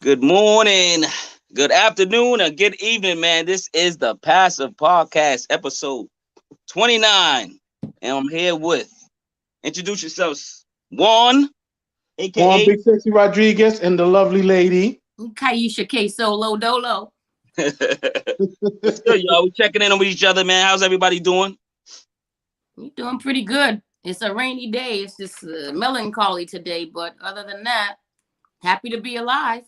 Good morning, good afternoon, or good evening, man. This is the Passive Podcast, episode 29. And I'm here with, introduce yourselves, Juan, Juan aka Big Sexy Rodriguez and the lovely lady. Kyesha AKA K-SoloDolo. What's good, y'all? We checking in with each other, man. How's everybody doing? You're doing pretty good. It's a rainy day. It's just melancholy today. But other than that, happy to be alive.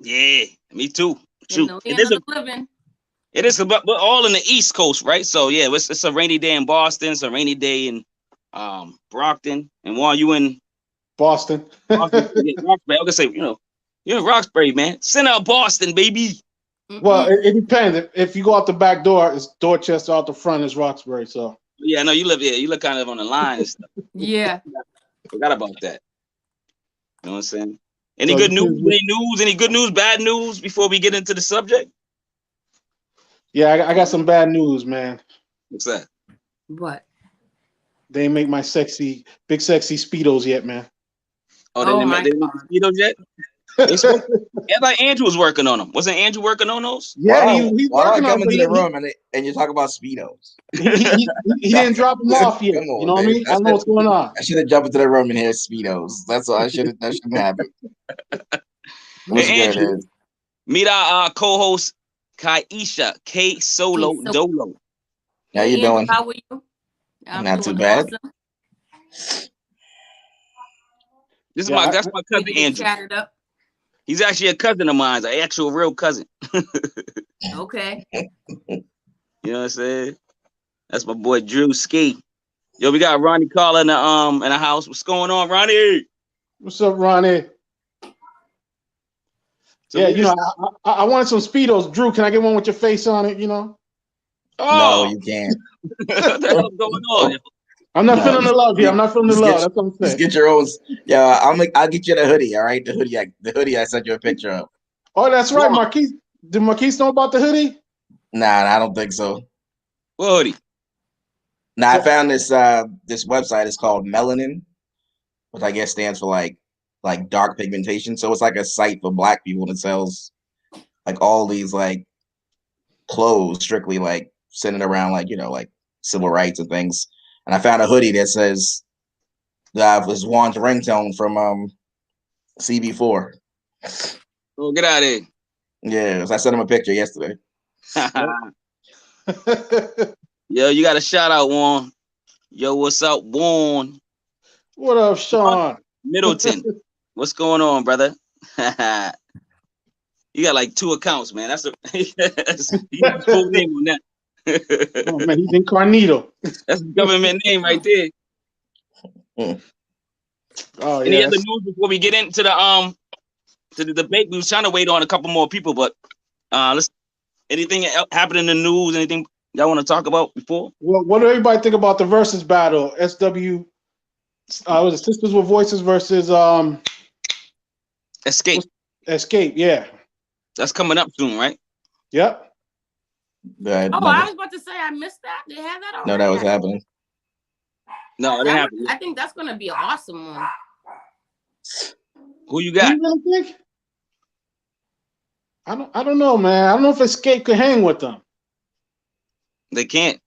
Yeah, me too. In the land of the living. It is, but we're all in the East Coast, right? So yeah, it's a rainy day in Boston. It's a rainy day in Brockton. And while you in Boston. Yeah, Roxbury, I was gonna say, you're in Roxbury, man. Send out Boston, baby. Well, it depends. If you go out the back door, it's Dorchester. Out the front is Roxbury. So yeah, no, you live kind of on the line and stuff. Yeah. Forgot about that. You know what I'm saying? Any good news? Any news? Any good news? Bad news? Before we get into the subject? Yeah, I got some bad news, man. What's that? What? They ain't make my big sexy Speedos yet, man. Oh, they didn't make Speedos yet? I thought Andrew was working on them. Wasn't Andrew working on those? Yeah, he's working on them. Into the room and you talk about Speedos. He didn't drop them off yet. You know what I mean? I don't know what's going on. I should have jumped into the room and hear Speedos. That's all. That shouldn't happen. Hey, Andrew, meet our co-host Kyesha K-SoloDolo. How you doing? How are you? Not too bad. Awesome. That's my cousin Andrew. Up. He's actually a cousin of mine, an actual real cousin. Okay. You know what I'm saying? That's my boy Drew Ski. Yo, we got Ronnie Carla in the house. What's going on, Ronnie? What's up, Ronnie? So yeah, I wanted some Speedos. Drew, can I get one with your face on it? No, you can't. What the hell's going on? I'm not feeling the love here. I'm not feeling the love. That's what I'm saying. Just get your own. Yeah, I'll get you the hoodie. All right, the hoodie I sent you a picture of. Oh, that's right, Marquise. Did Marquise know about the hoodie? Nah, I don't think so. What hoodie? Nah, I found this website. It's called Melanin, which I guess stands for like dark pigmentation. So it's like a site for Black people that sells like all these like clothes strictly like centered around like civil rights and things. And I found a hoodie that says that was Juan's ringtone from CB4. Oh, get out of here. Yeah, I sent him a picture yesterday. Yo, you got a shout out, Juan. Yo, what's up, Juan? What up, Sean? Middleton. What's going on, brother? You got like 2 accounts, man. That's a full name on that. Oh man, he's incognito. That's the government name right there. Oh, Any other news before we get into the debate? We was trying to wait on a couple more people, but anything happened in the news? Anything y'all want to talk about before? Well, what do everybody think about the versus battle? SW was it Sisters with Voices versus Escape. Escape, yeah. That's coming up soon, right? Yep. I was about to say I missed that. They had that already? No, that was happening. No, it didn't happen. I think that's gonna be an awesome one. Who you got? You really think? I don't know, man. I don't know if Escape could hang with them. They can't.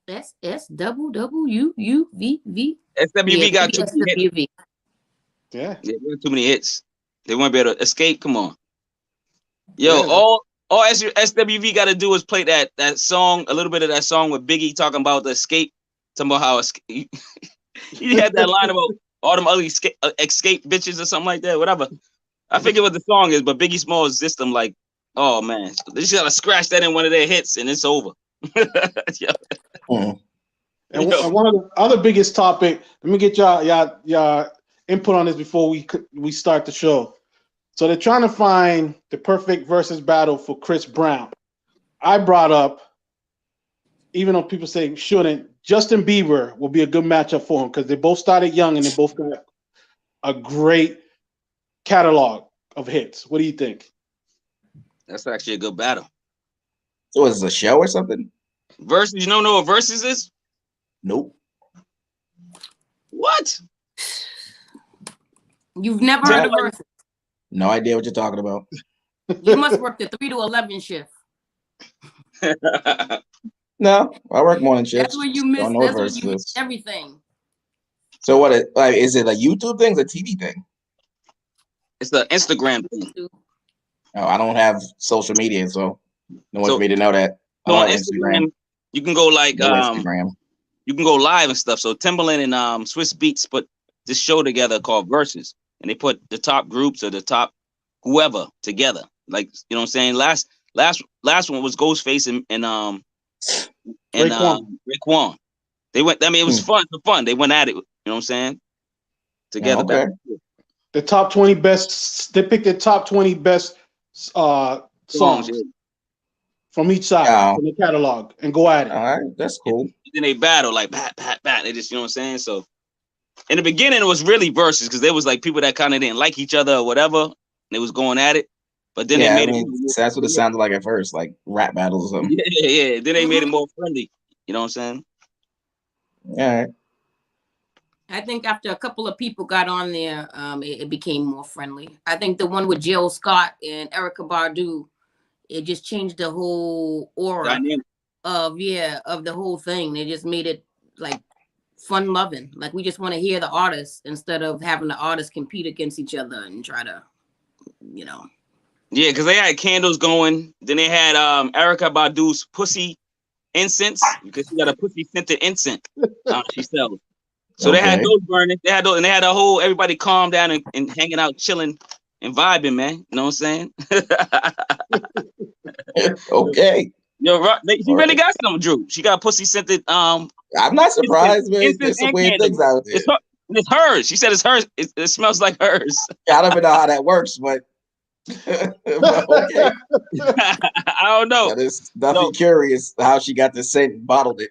SWWUV. SWV got too many hits. Yeah, they got too many hits. They won't be able to escape. Come on. Yo, all SWV got to do is play that song, a little bit of that song with Biggie talking about the escape. Talking about how he had that line about all them ugly escape bitches or something like that. Whatever. I forget what the song is, but Biggie Smalls just them like, oh man, they just gotta scratch that in one of their hits and it's over. And one of the other biggest topic. Let me get y'all input on this before we start the show. So they're trying to find the perfect versus battle for Chris Brown. I brought up, even though people say shouldn't, Justin Bieber will be a good matchup for him because they both started young and they both got a great catalog of hits. What do you think? That's actually a good battle. So is it a show or something? Versus, you don't know what versus is? Nope. What? You've never heard of versus? No idea what you're talking about. You must work the 3 to 11 shift. No, I work morning shifts. That's where you miss. That's where you miss everything. So what? Is it a YouTube thing? Is it a TV thing? It's the Instagram thing. Oh, I don't have social media, so no one for me to know that. So on Instagram, you can go like Instagram. You can go live and stuff. So Timbaland and Swiss Beats put this show together called Versus, and they put the top groups or the top whoever together. Like, you know what I'm saying? Last one was Ghostface and Raekwon. They went. I mean, it was fun. They went at it. You know what I'm saying? Together. Yeah, okay. The top 20 best. They picked the top 20 best songs from each side from the catalog and go at it. All right, that's cool. Then they battle like bat. They just, you know what I'm saying? So in the beginning, it was really versus because there was like people that kind of didn't like each other or whatever. And they was going at it. But then they made it. That's what it sounded like at first, like rap battles or something. Yeah. Then they made it more friendly. You know what I'm saying? All right. I think after a couple of people got on there, it became more friendly. I think the one with Jill Scott and Erykah Badu, it just changed the whole aura of the whole thing. They just made it like fun loving. Like we just want to hear the artists instead of having the artists compete against each other and try to, you know. Yeah, because they had candles going. Then they had Erykah Badu's pussy incense because she got a pussy scented incense she sells. So they had those burning. They had those, and they had a whole everybody calm down and hanging out, chilling and vibing, man. You know what I'm saying? Okay. Yo, she really got some, Drew. She got pussy scented. I'm not surprised, man. There's some weird things out there. It's hers. She said it's hers. It smells like hers. I don't even know how that works, but okay. I don't know. That is nothing curious how she got the scent and bottled it.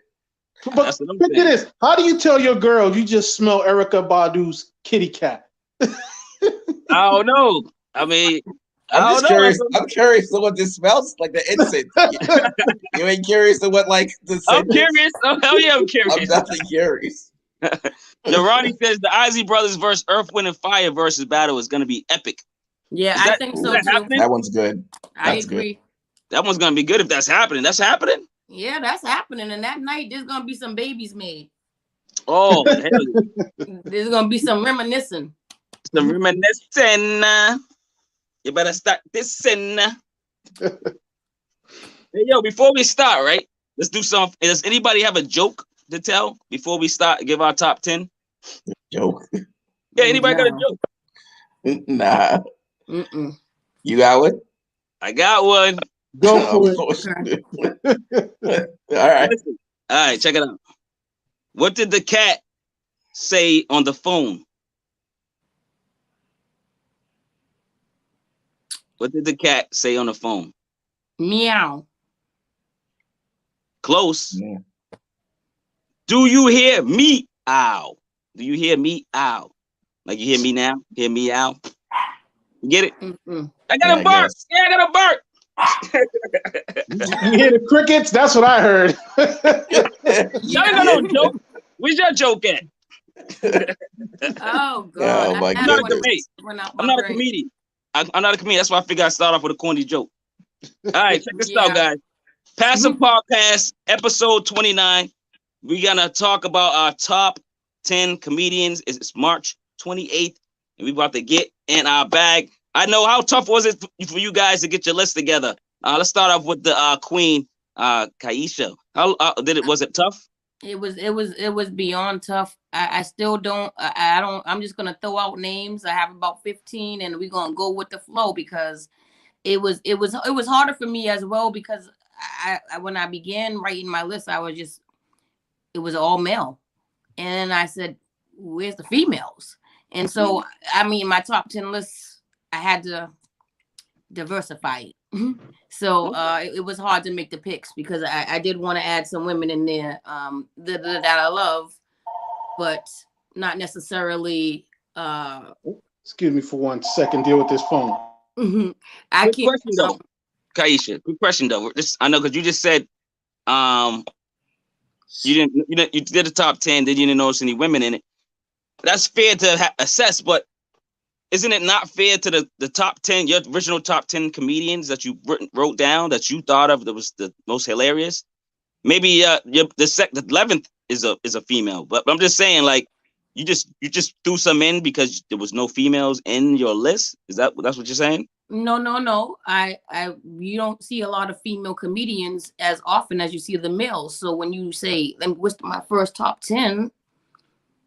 But look at this. How do you tell your girl you just smell Erykah Badu's kitty cat? I don't know. I mean, I'm just curious. I'm curious to what this smells like. The incense. You ain't curious to what like the scent I'm curious. Oh hell yeah, I'm curious. I'm definitely curious. Ronnie says the Ozzy Brothers versus Earth, Wind, and Fire versus battle is going to be epic. Yeah, I think so too. That one's good. I agree. Good. That one's going to be good if that's happening. That's happening. Yeah, that's happening. And that night, there's going to be some babies made. Oh, hell yeah. There's going to be some reminiscing. Some reminiscing. You better start this. Hey, yo, before we start, right? Let's do something. Does anybody have a joke to tell before we start? Give our top 10. Joke? Yeah, anybody got a joke? Nah. Mm-mm. You got one? I got one. Go for it. All right. All right, check it out. What did the cat say on the phone? What did the cat say on the phone? Meow. Close. Yeah. Do you hear me? Ow. Do you hear me? Ow. Like you hear me now? Hear me ow? You get it? Mm-mm. I got a bark. Yeah, I got a bark. You hear the crickets? That's what I heard. Y'all ain't got no joke. Where's your joke at? Oh God! Oh my I'm not a comedian. I'm not a comedian. That's why I figured I'd start off with a corny joke. All right, check this out, guys. Passive Podcast, episode 29. We're gonna talk about our top 10 comedians. It's March 28th, and we're about to get in our bag. I know how tough was it for you guys to get your list together. Let's start off with the queen, Kyesha. How was it tough? It was beyond tough. I still don't. I'm just gonna throw out names. I have about 15, and we're gonna go with the flow because it was harder for me as well because I when I began writing my list, it was all male, and I said, "Where's the females?" And so I mean, my top 10 lists. I had to diversify it. So it was hard to make the picks because I did want to add some women in there that I love, but not necessarily. Excuse me for 1 second. Deal with this phone. Quick question though, Kyesha. Quick question though. I know because you just said you did the top 10, then you didn't notice any women in it. That's fair to assess, but isn't it not fair to the top 10, your original top 10 comedians that you wrote down that you thought of that was the most hilarious? Maybe the 11th is a female, but I'm just saying, like, you just threw some in because there was no females in your list. That's what you're saying? No. You don't see a lot of female comedians as often as you see the males. So when you say, what's my first top 10,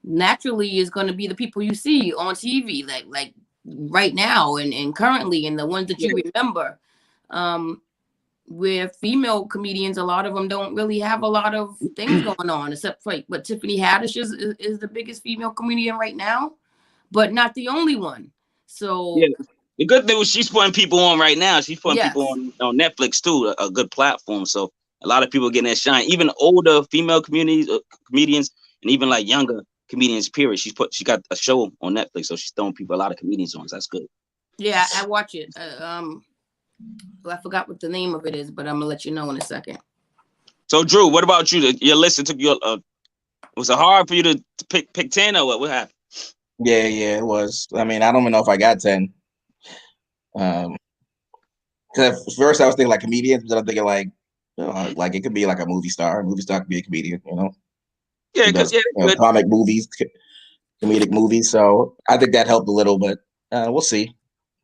naturally is going to be the people you see on TV, like right now and currently, and the ones that you remember. With female comedians, a lot of them don't really have a lot of things going on, except for but Tiffany Haddish is the biggest female comedian right now, but not the only one. So yeah, the good thing was she's putting people on right now. She's putting people on Netflix too, a good platform. So a lot of people getting that shine, even older female comedians, and even like younger comedians. Period. She got a show on Netflix, so she's throwing people a lot of comedians on. So that's good. Yeah, I watch it. I forgot what the name of it is, but I'm gonna let you know in a second. So Drew, what about you? Your list, it took you was it hard for you to pick 10 or what happened? Yeah, it was. I mean, I don't even know if I got 10. Because at first I was thinking like comedians, but I'm thinking like it could be like a movie star. A movie star could be a comedian, you know? Yeah, because comic movies, comedic movies. So I think that helped a little, but we'll see.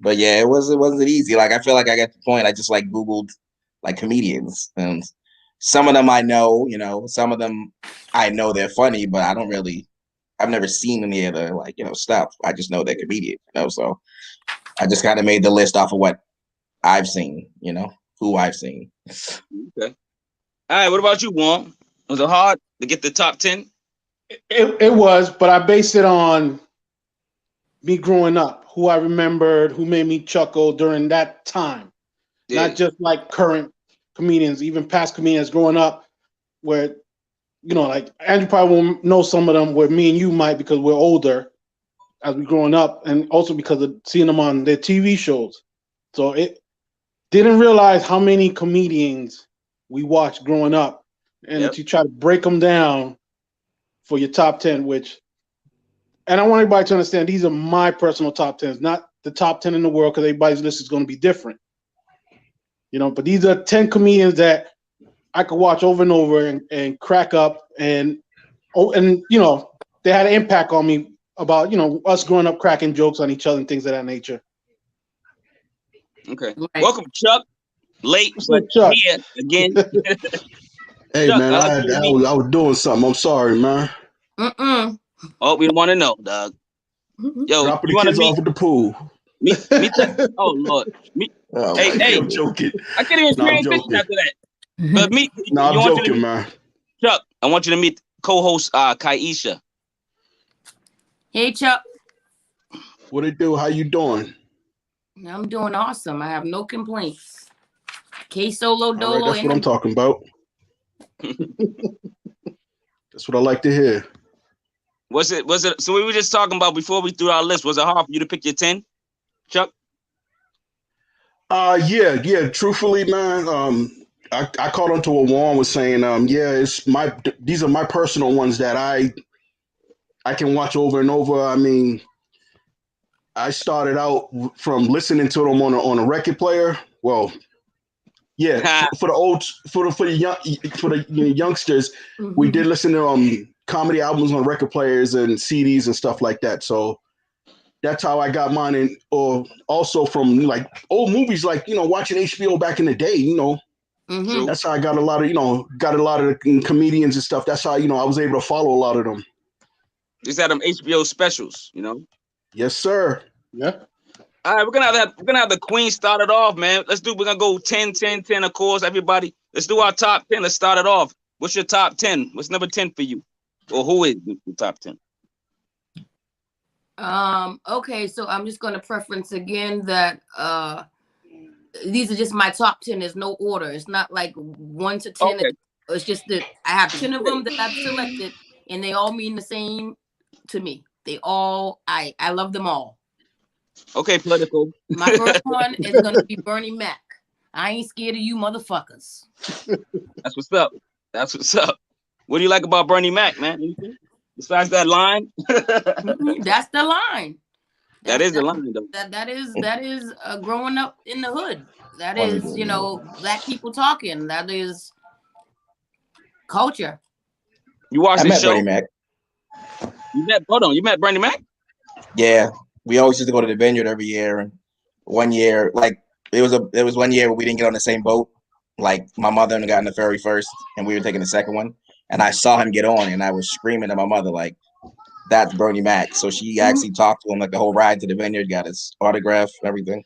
But yeah, it wasn't easy. Like I feel like I got to the point. I just like Googled like comedians, and some of them I know, you know, some of them I know they're funny, but I've never seen any of the like, you know, stuff. I just know they're comedians, you know. So I just kind of made the list off of what I've seen, you know, who I've seen. Okay. All right. What about you, Juan? Was it hard to get the top 10? It was, but I based it on me growing up, who I remembered, who made me chuckle during that time. Yeah. Not just like current comedians, even past comedians growing up, where, you know, like Andrew probably won't know some of them where me and you might because we're older as we're growing up, and also because of seeing them on their TV shows. So it didn't realize how many comedians we watched growing up, and if you try to break them down for your top 10, and I want everybody to understand these are my personal top 10s, not the top 10 in the world, because everybody's list is going to be different. You know, but these are 10 comedians that I could watch over and over and crack up, and you know, they had an impact on me about, you know, us growing up cracking jokes on each other and things of that nature. Okay. Right. Welcome, Chuck. Late, but Chuck? Here again. Hey, Chuck, man, I was doing something. I'm sorry, man. Oh, we want to know, dog. Yo, dropping the kids off at the pool. Me oh, Lord. Hey. I'm joking. I can't even transition after that. But I'm joking, man. Chuck, I want you to meet co-host Kyesha. Hey, Chuck. What it do? How you doing? I'm doing awesome. I have no complaints. K-SoloDolo. Right, that's what I'm talking about. That's what I like to hear. Was it? So we were just talking about before we threw our list. Was it hard for you to pick your 10, Chuck? Yeah. Truthfully, man, I caught on to what Juan was saying. These are my personal ones that I can watch over and over. I mean, I started out from listening to them on a record player. Well, yeah, for the youngsters, we did listen to comedy albums on record players and CDs and stuff like that. So that's how I got mine. And or also from like old movies, like, you know, watching HBO back in the day, you know. That's how I got a lot of the comedians and stuff. That's how, you know, I was able to follow a lot of them. Just had them HBO specials, you know. Yes, sir. Yeah. All right, we're gonna have the queen start it off, man. We're gonna go 10, 10, 10, of course, everybody. Let's do our top 10. Let's start it off. What's your top 10? What's number 10 for you? Or who is the top 10? Okay, so I'm just gonna preference again that these are just my top 10. There's no order. It's not like 1 to 10. Okay. It's just that I have 10 of them that I've selected, and they all mean the same to me. They all, I love them all. Okay, political. My first one is gonna be Bernie Mac. I ain't scared of you motherfuckers. That's what's up. That's what's up. What do you like about Bernie Mac, man? Anything besides that line? That's the line. That is the line, though. That is growing up in the hood. That is, black people talking. That is culture. You watched the show? Bernie Mac. You met Bernie Mac? Yeah, we always used to go to the vineyard every year. And one year, like it was 1 year where we didn't get on the same boat. Like my mother got on the ferry first, and we were taking the second one. And I saw him get on, and I was screaming at my mother like, "That's Bernie Mac!" So she actually talked to him like the whole ride to the vineyard, got his autograph, everything.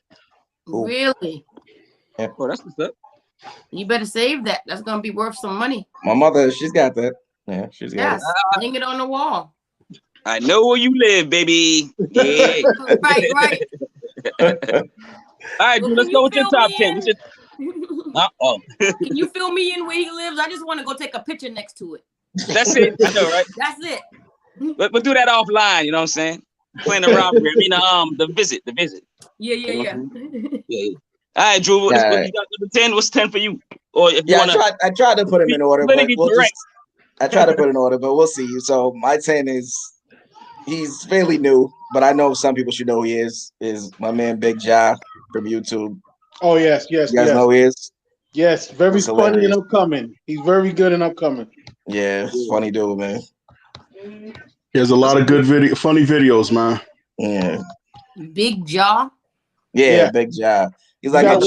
Cool. Really? Yeah. Oh, that's what's up. You better save that. That's gonna be worth some money. My mother, she's got that. Yeah, she's got it. Hang it on the wall. I know where you live, baby. Yeah. right. All right, dude, let's go with your top 10. Can you fill me in where he lives? I just want to go take a picture next to it. That's it. I know, right? That's it. We'll do that offline. You know what I'm saying? Playing around here. I mean, the visit. Yeah. All right, Drew. What you got number 10? What's 10 for you? Or if you I tried to put him in order, but I try to put in order, but we'll see. So my 10 he's fairly new, but I know some people should know who he is my man Big Ja from YouTube. Oh yes. You guys know who he is? Yes, very funny and upcoming. He's very good and upcoming. Yeah, funny dude, man. He has a lot of good funny videos, man. Yeah. Big Ja. Yeah, Big Ja. He's like a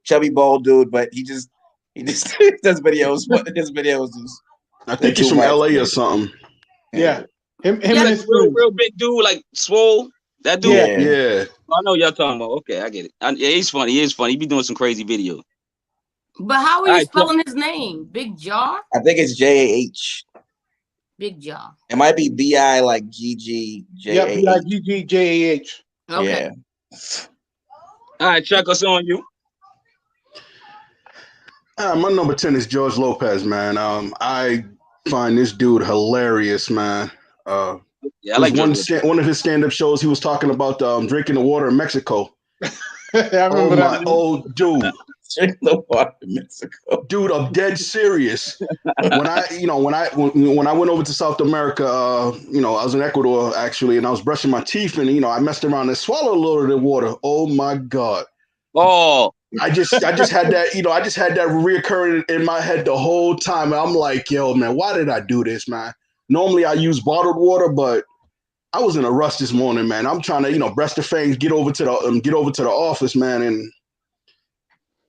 chubby bald dude, but he just does videos. But his videos is. I think he's from LA or something. Yeah. Him and his real big dude, like swole. That dude. Yeah. I know y'all talking about. Okay, I get it. Yeah, he's funny. He is funny. He be doing some crazy videos. But how are you spelling his name? Big Ja? I think it's J-A-H. Big Ja. It might be B-I like G-G-J-A-H. Yeah, B-I-G-G-J-A-H. Okay. Yeah. All right, Chuck, what's on you? My number 10 is George Lopez, man. I find this dude hilarious, man. Yeah, I like one of his stand-up shows. He was talking about drinking the water in Mexico. I remember that. Oh, dude. Drinking the water in Mexico. Dude, I'm dead serious. When I went over to South America, I was in Ecuador actually, and I was brushing my teeth, and I messed around and swallowed a little of the water. Oh my God. Oh. I just had that, I just had that reoccurring in my head the whole time. I'm like, yo, man, why did I do this, man? Normally I use bottled water, but I was in a rush this morning, man. I'm trying to, brush the fangs, get over to the office, man, and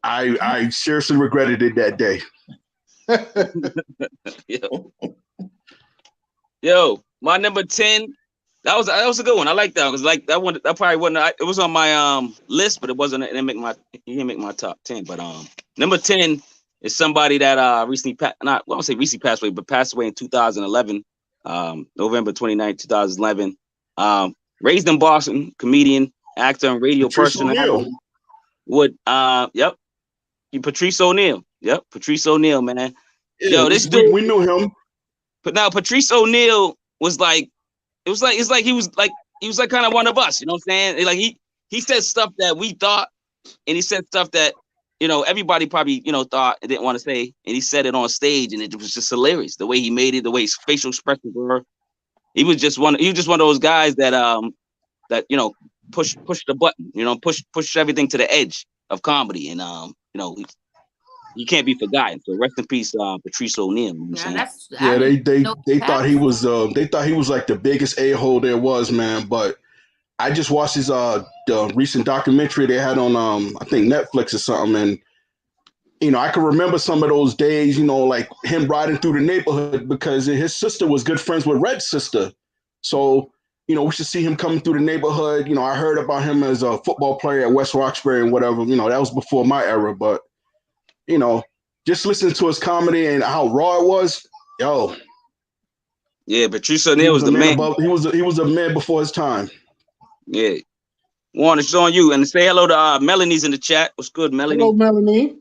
I seriously regretted it that day. Yo, my number 10. That was a good one. I like that because like that one. That probably wasn't. It was on my list, but it wasn't. It didn't make my top 10. But number 10 is somebody that recently passed away, but passed away in 2011, November 29th, 2011. Raised in Boston, comedian, actor, and radio personality. Patrice O'Neill. Yep, Patrice O'Neill, man. Yeah, yo, this dude. We knew him. But now Patrice O'Neill was like. It's like he was like kind of one of us, you know what I'm saying? Like he said stuff that we thought, and he said stuff that everybody probably thought and didn't want to say, and he said it on stage, and it was just hilarious the way he made it, the way his facial expressions were. He was just one of those guys that push the button, push everything to the edge of comedy, and you can't be forgotten. So rest in peace, Patrice O'Neill. They thought he was like the biggest a-hole there was, man. But I just watched his the recent documentary they had on I think Netflix or something, and I can remember some of those days, like him riding through the neighborhood because his sister was good friends with Red's sister. So we should see him coming through the neighborhood. I heard about him as a football player at West Roxbury and whatever. That was before my era, but. Just listening to his comedy and how raw it was, yo. Yeah, Patrice O'Neill was the man. He was a man before his time. Yeah. Warren, it's on you. And say hello to Melanie's in the chat. What's good, Melanie? Hello, Melanie.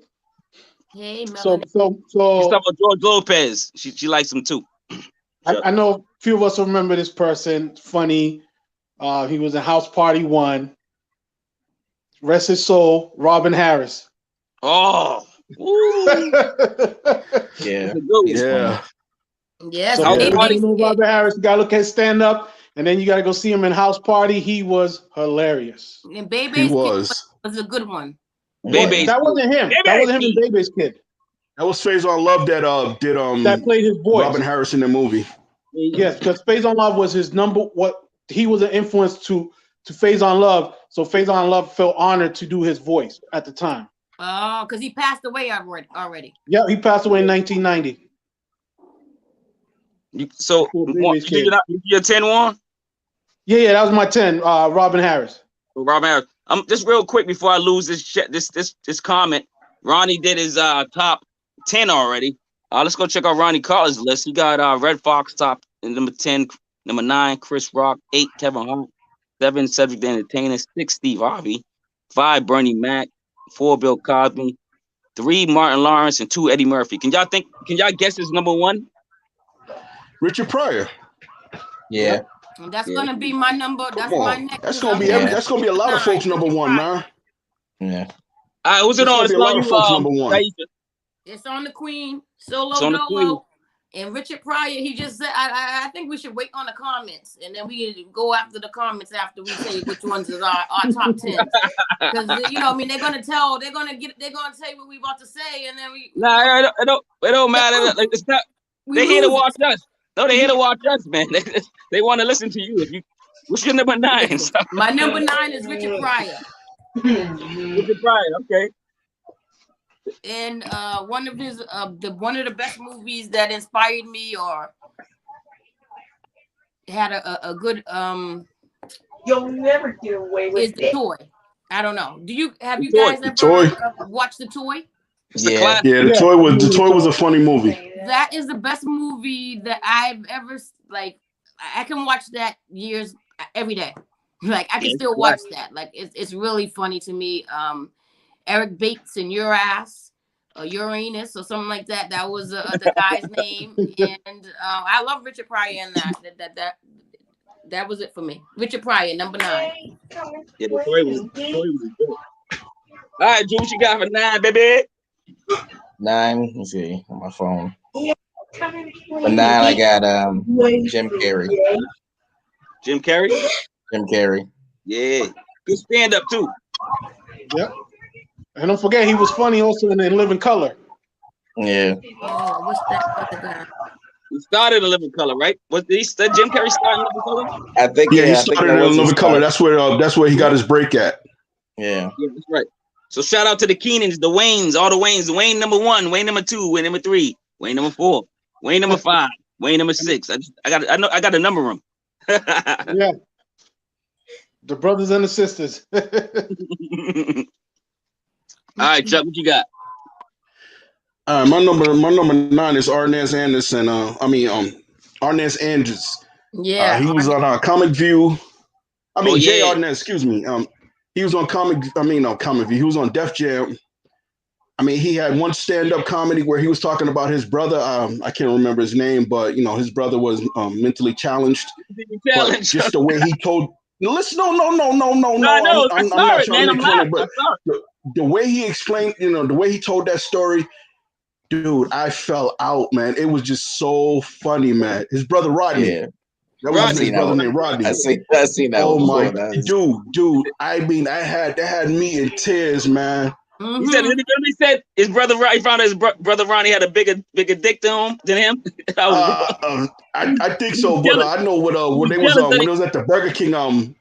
Hey, Melanie. So she's talking about George Lopez. She likes him too. I know a few of us remember this person. Funny. He was in House Party 1. Rest his soul, Robin Harris. Oh. Yeah. Yes. So Robin Harris, you gotta look at stand up And then you got to go see him in House Party. He was hilarious. And Bebe's Kid was a good one. Bebe's that wasn't him. That wasn't him and Bebe's Kid. That was Phase on Love that did that played his voice. Robin Harris in the movie. Yes, because Phase on Love was his he was an influence to Phase on Love. So Phase on Love felt honored to do his voice at the time. Oh, because he passed away already. Yeah, he passed away in 1990. So you your 10 one? Yeah, that was my 10. Robin Harris. Robin Harris. Just real quick before I lose this comment. Ronnie did his top 10 already. Let's go check out Ronnie Carter's list. He got Red Fox top in number 10, number 9, Chris Rock, 8, Kevin Hart, 7, Cedric the Entertainer, 6, Steve Harvey, 5, Bernie Mac, 4, Bill Cosby, 3, Martin Lawrence, and 2, Eddie Murphy. Can y'all guess his number 1? Richard Pryor. Yeah. That's gonna be my number. That's my next. That's gonna be a lot of folks number 1, man. Yeah. All right, who's it on? It's a lot of folks number 1. It's on the Queen, SoloDolo, and Richard Pryor. He just said, I think we should wait on the comments, and then we go after the comments after we say which ones is our top 10. Because they're gonna say what we about to say, and then we. Nah, it don't matter. Like, it's not. They here to watch us. No, they here to watch us, man. They want to listen to you. What's your number 9? My number 9 is Richard Pryor. Richard Pryor, okay. And one of the best movies that inspired me or had a good you'll never get away with is The Toy. I don't know. Have you guys ever watched The Toy? Yeah, The Toy was a funny movie. That is the best movie that I've ever I can watch that every day. Like I can still watch that. Like it's really funny to me. Eric Bates and Your Ass, or Uranus, or something like that. That was the guy's name, and I love Richard Pryor in that. That was it for me. Richard Pryor, number 9. Yeah, the story was good. All right, Drew, what you got for 9, baby? 9. Let me see on my phone. For 9, I got Jim Carrey. Jim Carrey. Jim Carrey. Yeah, good stand up too. Yep. And don't forget, he was funny also in Living Color. Yeah. Oh, what's that other guy? He started in Living Color, right? Jim Carrey started in Living Color? I think. Yeah, he started in Living Color. That's where he got his break at. Yeah. Yeah, that's right. So shout out to the Keenans, the Waynes, all the Waynes. Wayne number 1, Wayne number 2, Wayne number 3, Wayne number 4, Wayne number 5, Wayne number 6. I got to number them. Yeah. The brothers and the sisters. All right, Chuck, what you got? My number 9 is Arnez Anderson. Arnez Anderson. Yeah. He was on Comic View. Jay Arnez, excuse me. He was on Comic View. He was on Def Jam. He had one stand-up comedy where he was talking about his brother. I can't remember his name, but his brother was mentally challenged. But just the way he told. Listen, no. I'm not trying to make fun, but the way he explained, the way he told that story, dude, I fell out, man. It was just so funny, man. His brother Rodney. Yeah. That was his brother named Rodney. I seen that. Oh my, dude. That had me in tears, man. Mm-hmm. He said his brother. He found out his brother Ronnie had a bigger dick than him. I think so, but I know when they was at the Burger King.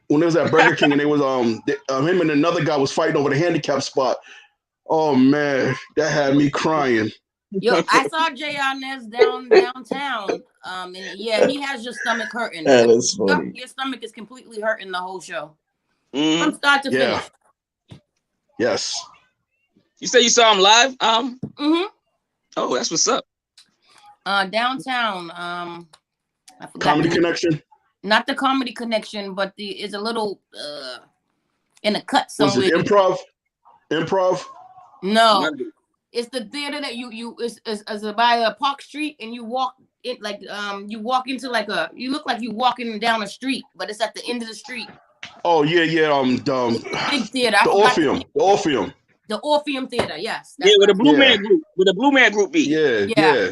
When they was at Burger King and they was him and another guy was fighting over the handicap spot. Oh man, that had me crying. Yo, I saw Jay Arnez downtown. And yeah, he has your stomach hurting. That is funny. Your stomach is completely hurting the whole show. Mm-hmm. From start to finish. Yes. You say you saw him live? Mm-hmm. Oh, that's what's up. Downtown. I forgot Comedy Connection. Not the Comedy Connection, but it's a little in a cut somewhere. Was it Improv? No. It's the theater that it's by Park Street, and you walk it like you walk into you look like you walking down a street, but it's at the end of the street. Oh yeah. Big theater. The Orpheum Theater, yes. Yeah, with the Blue Man Group. With the Blue Man Group be. Yeah.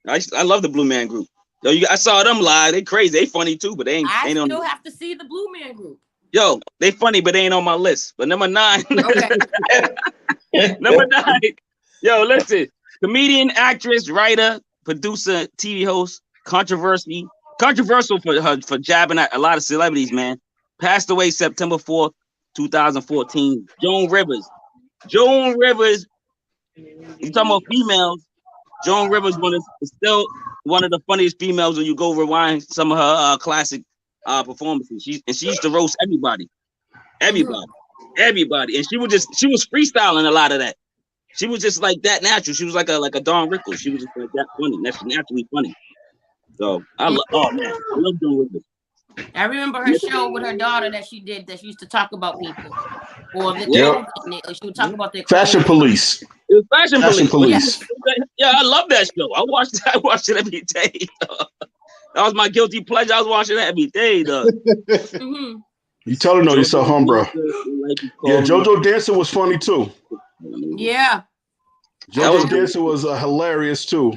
I love the Blue Man Group. Yo, I saw them live. They crazy. They funny too, but they ain't. I ain't still on, have to see the Blue Man Group. Yo, they funny, but they ain't on my list. But number 9. Okay. Number 9. Yo, listen. Comedian, actress, writer, producer, TV host, controversial for jabbing at a lot of celebrities, man. Passed away September 4th, 2014. Joan Rivers. You talking about females? Joan Rivers is still one of the funniest females when you go rewind some of her classic performances. She used to roast everybody, and she was freestyling a lot of that. She was just like that natural. She was like a Dawn Rickles. She was just like that funny. That's naturally funny. So I love Joan Rivers. I remember her show with her daughter that she did that she used to talk about people. Or the she would talk about their Fashion Police. It was Fashion Police. Yeah, I love that show. I watched it every day. That was my guilty pleasure. I was watching that every day, though. You telling on yourself, huh, bro? Yeah, JoJo Dancer was funny too. Yeah. JoJo Dancer was hilarious too.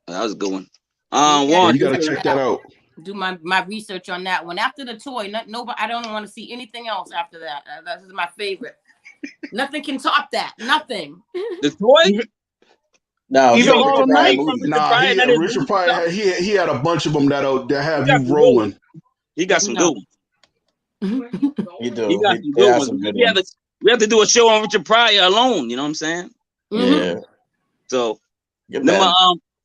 That was a good one. You gotta check that out. Do my research on that one. After the toy, nobody. I don't want to see anything else after that. That is my favorite. Nothing can top that. Nothing. The toy? No, even all night. Richard Pryor he had a bunch of them that have you rolling. He got some good ones. You do. He got some good ones. We have to do a show on Richard Pryor alone. You know what I'm saying? Yeah. So, number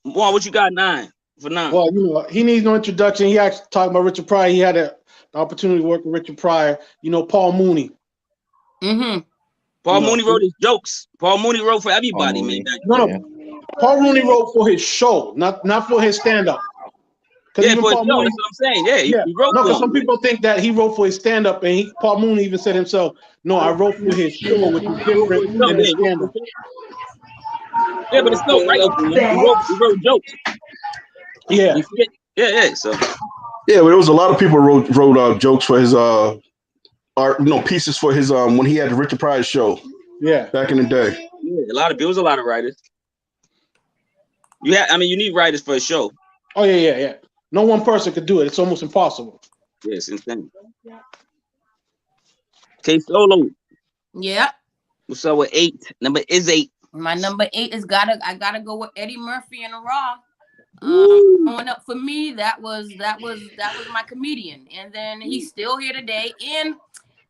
Juan, what you got 9 for 9? Well, he needs no introduction. He actually talking about Richard Pryor. He had the opportunity to work with Richard Pryor. Paul Mooney. Paul Mooney wrote his jokes. Paul Mooney wrote for everybody, man. No. Paul Mooney wrote for his show, not for his stand-up. Yeah, for his show, that's what I'm saying. Yeah, he wrote. No, because some people think that he wrote for his stand-up, and Paul Mooney even said himself, "No, I wrote for his show, which is different than his stand-up." Yeah, but it's still right. He wrote jokes. Yeah. So. Yeah, but there was a lot of people wrote jokes for his pieces for his when he had the Richard Pryor show. Yeah. Back in the day. Yeah, it was a lot of writers. You need writers for a show. Oh yeah. No one person could do it. It's almost impossible. Yeah, it's insane. K-Solo. Yeah. What's up with 8? Number is 8. My number 8 is I gotta go with Eddie Murphy and Raw. Going up for me, that was my comedian, and then he's still here today. And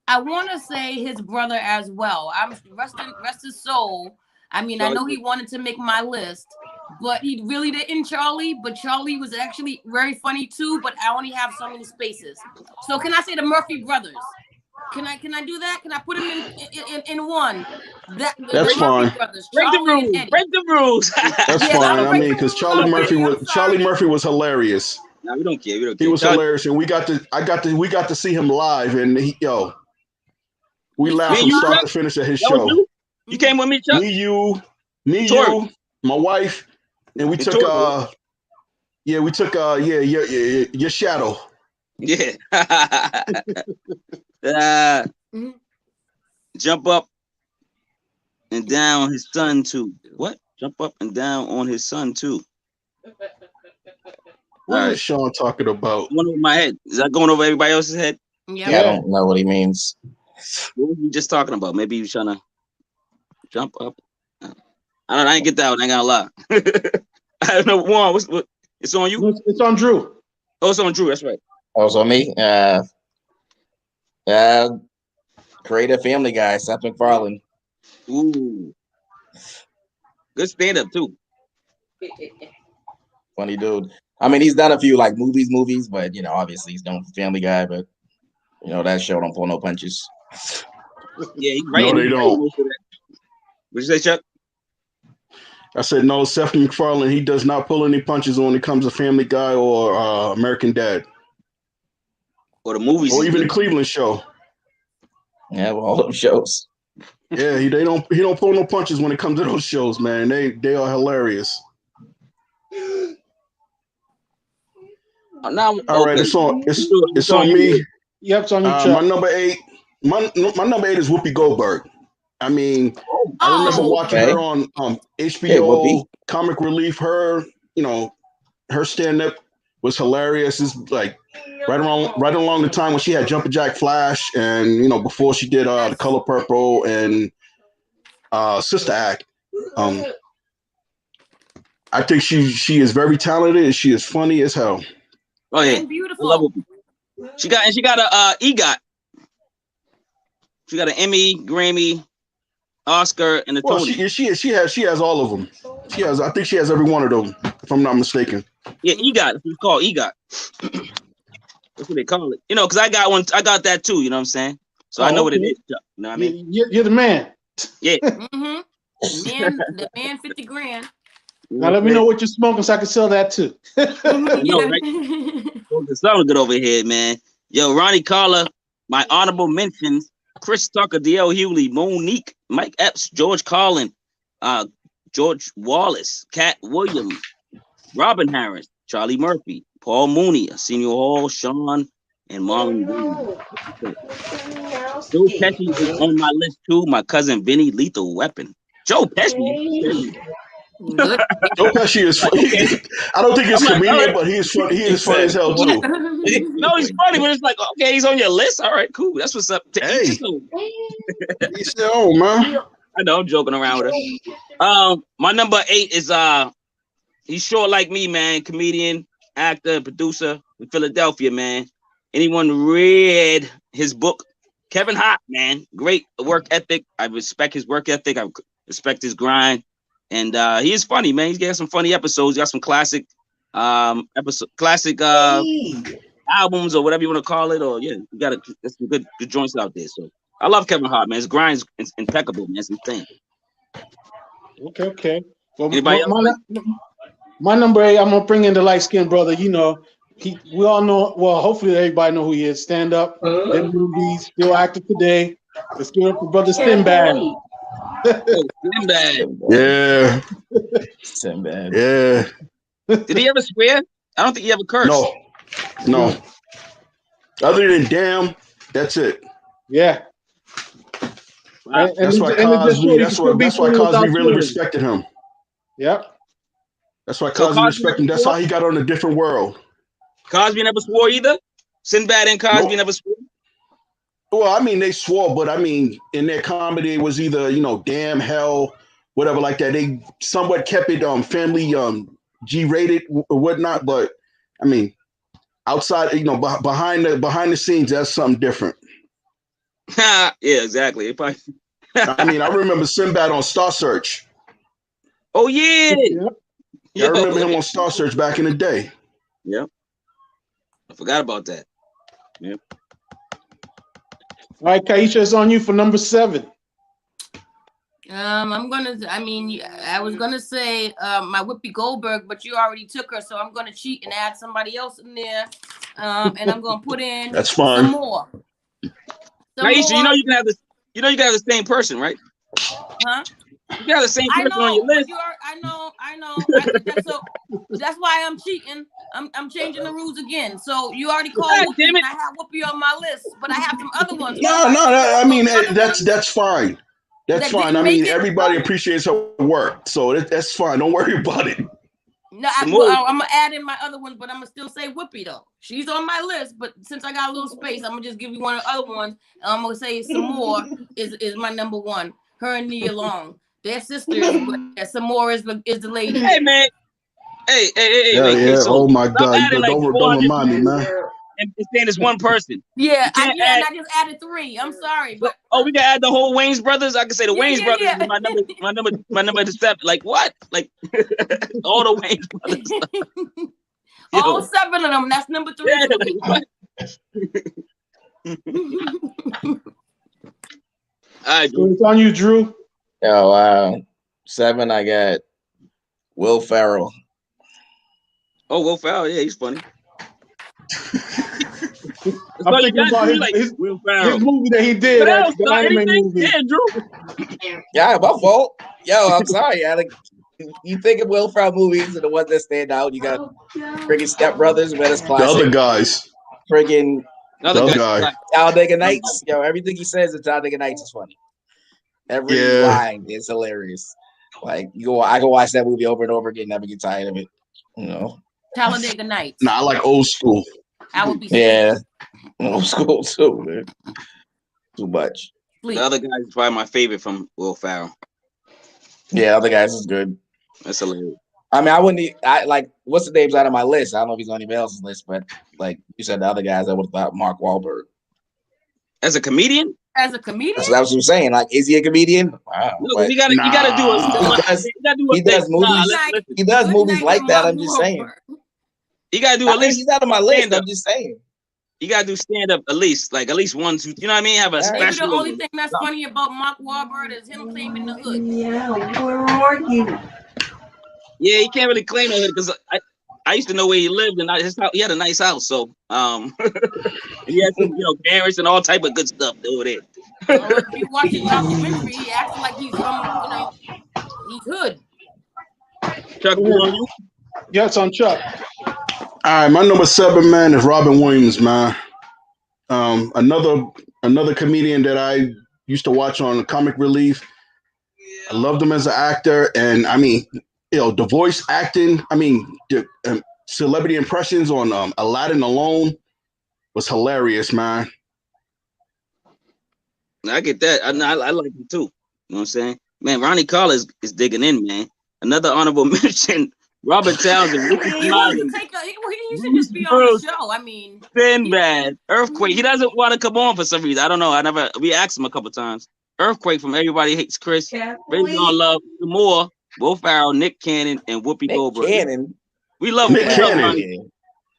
I want to say his brother as well. I'm rest his soul. I mean, I know he wanted to make my list, but he really didn't, Charlie. But Charlie was actually very funny too. But I only have so many spaces. So can I say the Murphy brothers? Can I do that? Can I put them in one? That's fine. Break the rules. That's fine. I mean, because Charlie Murphy was hilarious. No, we don't care. He was hilarious, and we got to see him live, and we laughed from start to finish at his show. You came with me, Chuck? Me, you, my wife, and we took your shadow. Yeah. Jump up and down his son too. What? Jump up and down on his son too. What is Sean talking about? One over my head. Is that going over everybody else's head? Yeah, I don't know what he means. What was you just talking about? Maybe you trying to jump up. I don't know. I ain't get that one. I ain't gonna lie. I don't know. Juan, what? It's on you? It's on Drew. Oh, it's on Drew. That's right. Oh, it's on me? Creative Family Guy, Seth MacFarlane. Ooh. Good stand-up, too. Funny dude. I mean, he's done a few like movies, but obviously he's known for Family Guy, but that show don't pull no punches. Yeah, he's right. No, they don't. What'd you say, Chuck? I said no, Seth MacFarlane, he does not pull any punches when it comes to Family Guy or American Dad. Or the movies. Or even the Cleveland Show. Yeah, well, all those shows. Yeah, he don't pull no punches when it comes to those shows, man. They are hilarious. Now, all right, it's on me. Yep, it's on you, Chuck. My number 8. My number 8 is Whoopi Goldberg. I mean, I remember watching her on HBO, Comic Relief. Her, her stand-up was hilarious. It's like right along the time when she had Jumpin' Jack Flash, and before she did The Color Purple and Sister Act. I think she is very talented and she is funny as hell. Oh yeah, and beautiful. She got a EGOT. She got an Emmy, Grammy, Oscar, and a Tony. She has all of them. I think she has every one of them, if I'm not mistaken. Yeah, EGOT. It's called EGOT. That's what they call it. Because I got one. I got that too. You know what I'm saying? So I know what it is. You know what I mean? You're the man. Yeah. Mm-hmm. The man, 50 grand. Now let me know what you're smoking so I can sell that too. Something good over here, man. Yo, Ronnie Carla, my honorable mentions: Chris Tucker, D.L. Hewley, Monique, Mike Epps, George Carlin, George Wallace, Cat Williams, Robin Harris, Charlie Murphy, Paul Mooney, Arsenio Hall, Sean, and Marlon. Joe Pesci is on my list too. My cousin Vinny, Lethal Weapon. Joe Pesci. Joe Pesci is funny. I don't think he's comedian, but he is funny. He is funny as hell too. No, he's funny, but it's like, okay, he's on your list. All right, cool. That's what's up. Hey, he said, "Oh man." I know I'm joking around with her. My number 8 is he's short like me, man. Comedian, actor, producer in Philadelphia, man. Anyone read his book? Kevin Hart, man. Great work ethic. I respect his work ethic. I respect his grind. And he is funny, man. He's got some funny episodes. He got some classic albums or whatever you want to call it. Or yeah, you got some good joints out there. So I love Kevin Hart, man. His grind is impeccable, man. It's insane. Okay. Well, my number 8, I'm gonna bring in the light skinned brother. We all know. Well, hopefully everybody know who he is. Stand up, in movies, still active today. Let's give it up for brother Sinbad. Yeah. Sinbad. Yeah. Did he ever swear? I don't think he ever cursed. No. Other than damn, that's it. Yeah. Wow. That's why Cosby really respected him. Yep. That's why Cosby respected him. That's how he got on a different world. Cosby never swore either? Sinbad and Cosby never swore? Well, I mean, they swore, but I mean, in their comedy, it was either, damn, hell, whatever like that. They somewhat kept it family G-rated or whatnot, but I mean, outside, behind the scenes, that's something different. Yeah, exactly. I mean, I remember Sinbad on Star Search. Oh yeah. I remember him on Star Search back in the day. Yep. I forgot about that. Yep. All right, Kyesha, it's on you for number 7. I was gonna say my Whoopi Goldberg, but you already took her, so I'm gonna cheat and add somebody else in there. And I'm gonna put in that's fine. Some more. Kyesha, you can have the same person, right? Huh? You got the same person on your list. I know. So that's why I'm cheating. I'm changing the rules again. So you already called Whoopi. I have Whoopi on my list, but I have some other ones. No. I mean, that's fine. That's fine. I mean, everybody appreciates her work, so that's fine. Don't worry about it. No, I'm gonna add in my other ones, but I'm gonna still say Whoopi though. She's on my list, but since I got a little space, I'm gonna just give you one of the other ones. And I'm gonna say Some More is my number 1. Her and Nia Long. Their sisters, but some more is the lady. Hey man, hey. Yeah. So oh my God! Don't remind me, man. And saying it's one person. Yeah, and I just added 3. I'm sorry, but we can add the whole Wayans brothers. I can say the Wayans brothers is my number to 7. Like what? Like all the Wayans brothers. All 7 of them. That's number 3. Yeah, like, all right, so it's on you, Drew. Oh wow. 7, I got Will Ferrell. Oh, Will Ferrell, yeah, he's funny. I'm thinking about his movie that he did. The anime movie. Yeah, Drew. Yeah, my fault. Yo, I'm sorry, Alec. You think of Will Ferrell movies and the ones that stand out? You got friggin' Step Brothers, but it's classic. The other guys. Friggin' the other guy. Talladega Nights. Yo, everything he says in Talladega Nights is funny. Every line is hilarious. Like I can watch that movie over and over again, never get tired of it. Talladega Nights. Nah, I like old school. I would be old school too, man. Too much. The other guy is probably my favorite from Will Ferrell. Yeah, other guys is good. That's hilarious. I mean, I wouldn't. I like. What's the names out of my list? I don't know if he's on anybody else's list, but like you said, the other guys, I would have thought Mark Wahlberg. As a comedian? As a comedian? That's what I was saying. Like, is he a comedian? Wow. No, you gotta do it. He does movies. He does movies like that. I'm just saying. You gotta do at least. He's out of my list. I'm just saying. You gotta do stand up at least one, two. You know what I mean? Have a special. Maybe the only thing that's funny about Mark Wahlberg is him claiming the hood. Yeah, where are you? Yeah, he can't really claim the hood because I used to know where he lived and he had a nice house. So he had some parents and all type of good stuff over there. If you watch the documentary, he acts like he's from he's hood. Chuck, on you? Yeah, it's on Chuck. All right, my number 7, man, is Robin Williams, man. Another comedian that I used to watch on Comic Relief. I loved him as an actor, and I mean, the voice acting. I mean, the celebrity impressions on Aladdin alone was hilarious, man. I get that. I like him too. You know what I'm saying? Man, Ronnie Carl is digging in, man. Another honorable mention. Robert Townsend. He should just be on the show. I mean, Sinbad, Earthquake. He doesn't want to come on for some reason. I don't know. We asked him a couple times. Earthquake from Everybody Hates Chris. Raising on Love. More. Will Ferrell, Nick Cannon, and Whoopi Goldberg. Cannon. We love Ronnie.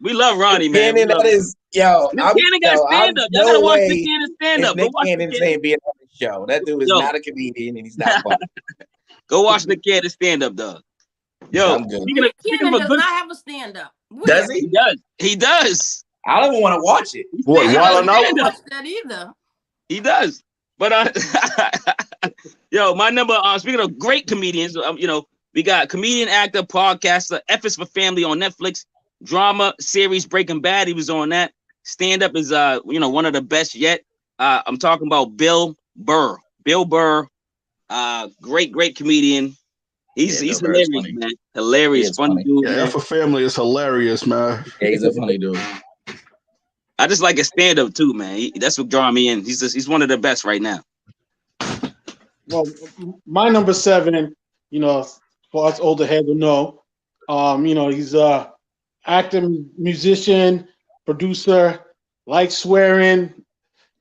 We love Ronnie, man. Cannon, that is Nick Cannon got stand up. Y'all gotta watch Nick Cannon stand up. Nick Cannon ain't being on the show. That dude is not a comedian and he's not funny. Go watch Nick Cannon stand up, dog. Yo, Nick Cannon does not have a stand up. Does he? He does. He does. I don't even want to watch it. What? I don't watch that either. He does. But yo, my number. Speaking of great comedians, we got comedian, actor, podcaster, F is for Family on Netflix, drama series Breaking Bad. He was on that. Stand up is one of the best yet. I'm talking about Bill Burr. Bill Burr, great comedian. He's hilarious, man. Hilarious, funny dude. Yeah, F for Family is hilarious, man. Yeah, he's a funny dude. I just like his stand up too, man. That's what draw me in. He's one of the best right now. Well, my number 7, for us older heads will know. He's a actor, musician, producer, like swearing,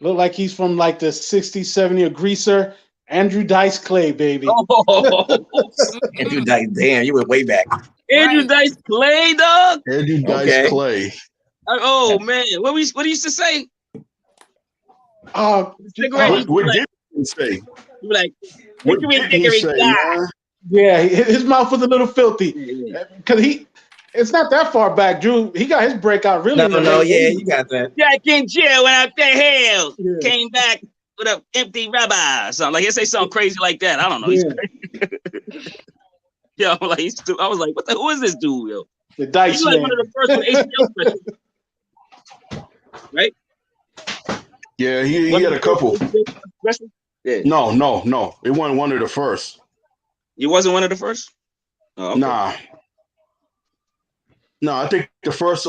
look like he's from like the 60s, 70s, a greaser. Andrew Dice Clay, baby. Oh. Andrew Dice, damn, you went way back. Andrew Dice Clay, dog. Andrew Dice Clay. Oh man, what he used to say? What did he say? You like, what did he say, man? Yeah, his mouth was a little filthy because it's not that far back, Drew. He got his breakout really. You got that. Jack and Jill went out there, hell, came back with an empty rubber. Something like he say something crazy like that. I don't know. He's crazy. Yo, I was like, who is this dude, yo? The Dice. He's like one of the first HBO specials, right? Yeah, he had a couple. Yeah. No. It wasn't one of the first. You wasn't one of the first? Oh, okay. Nah. No, I think the first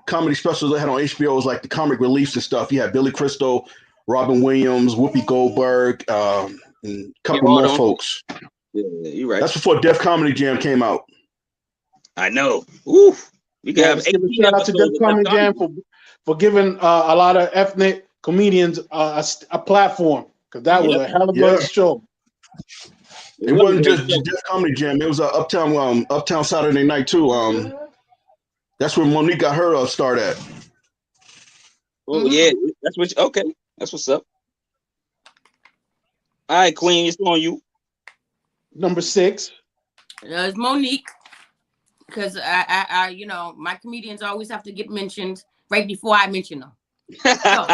comedy specials they had on HBO was like the comic reliefs and stuff. You had Billy Crystal, Robin Williams, Whoopi Goldberg, and a couple more folks. Yeah, you're right. That's before Def Comedy Jam came out. I know. Oof. We can have shout out to Def Comedy Jam for giving a lot of ethnic comedians a platform, because that was a hell of a show. It wasn't just Def Comedy Jam. It was Uptown Saturday Night too. That's where Monique got her start at. Oh yeah, okay. That's what's up. All right, Queen, it's on you. Number 6. It's Monique, because I my comedians always have to get mentioned right before I mention them. So,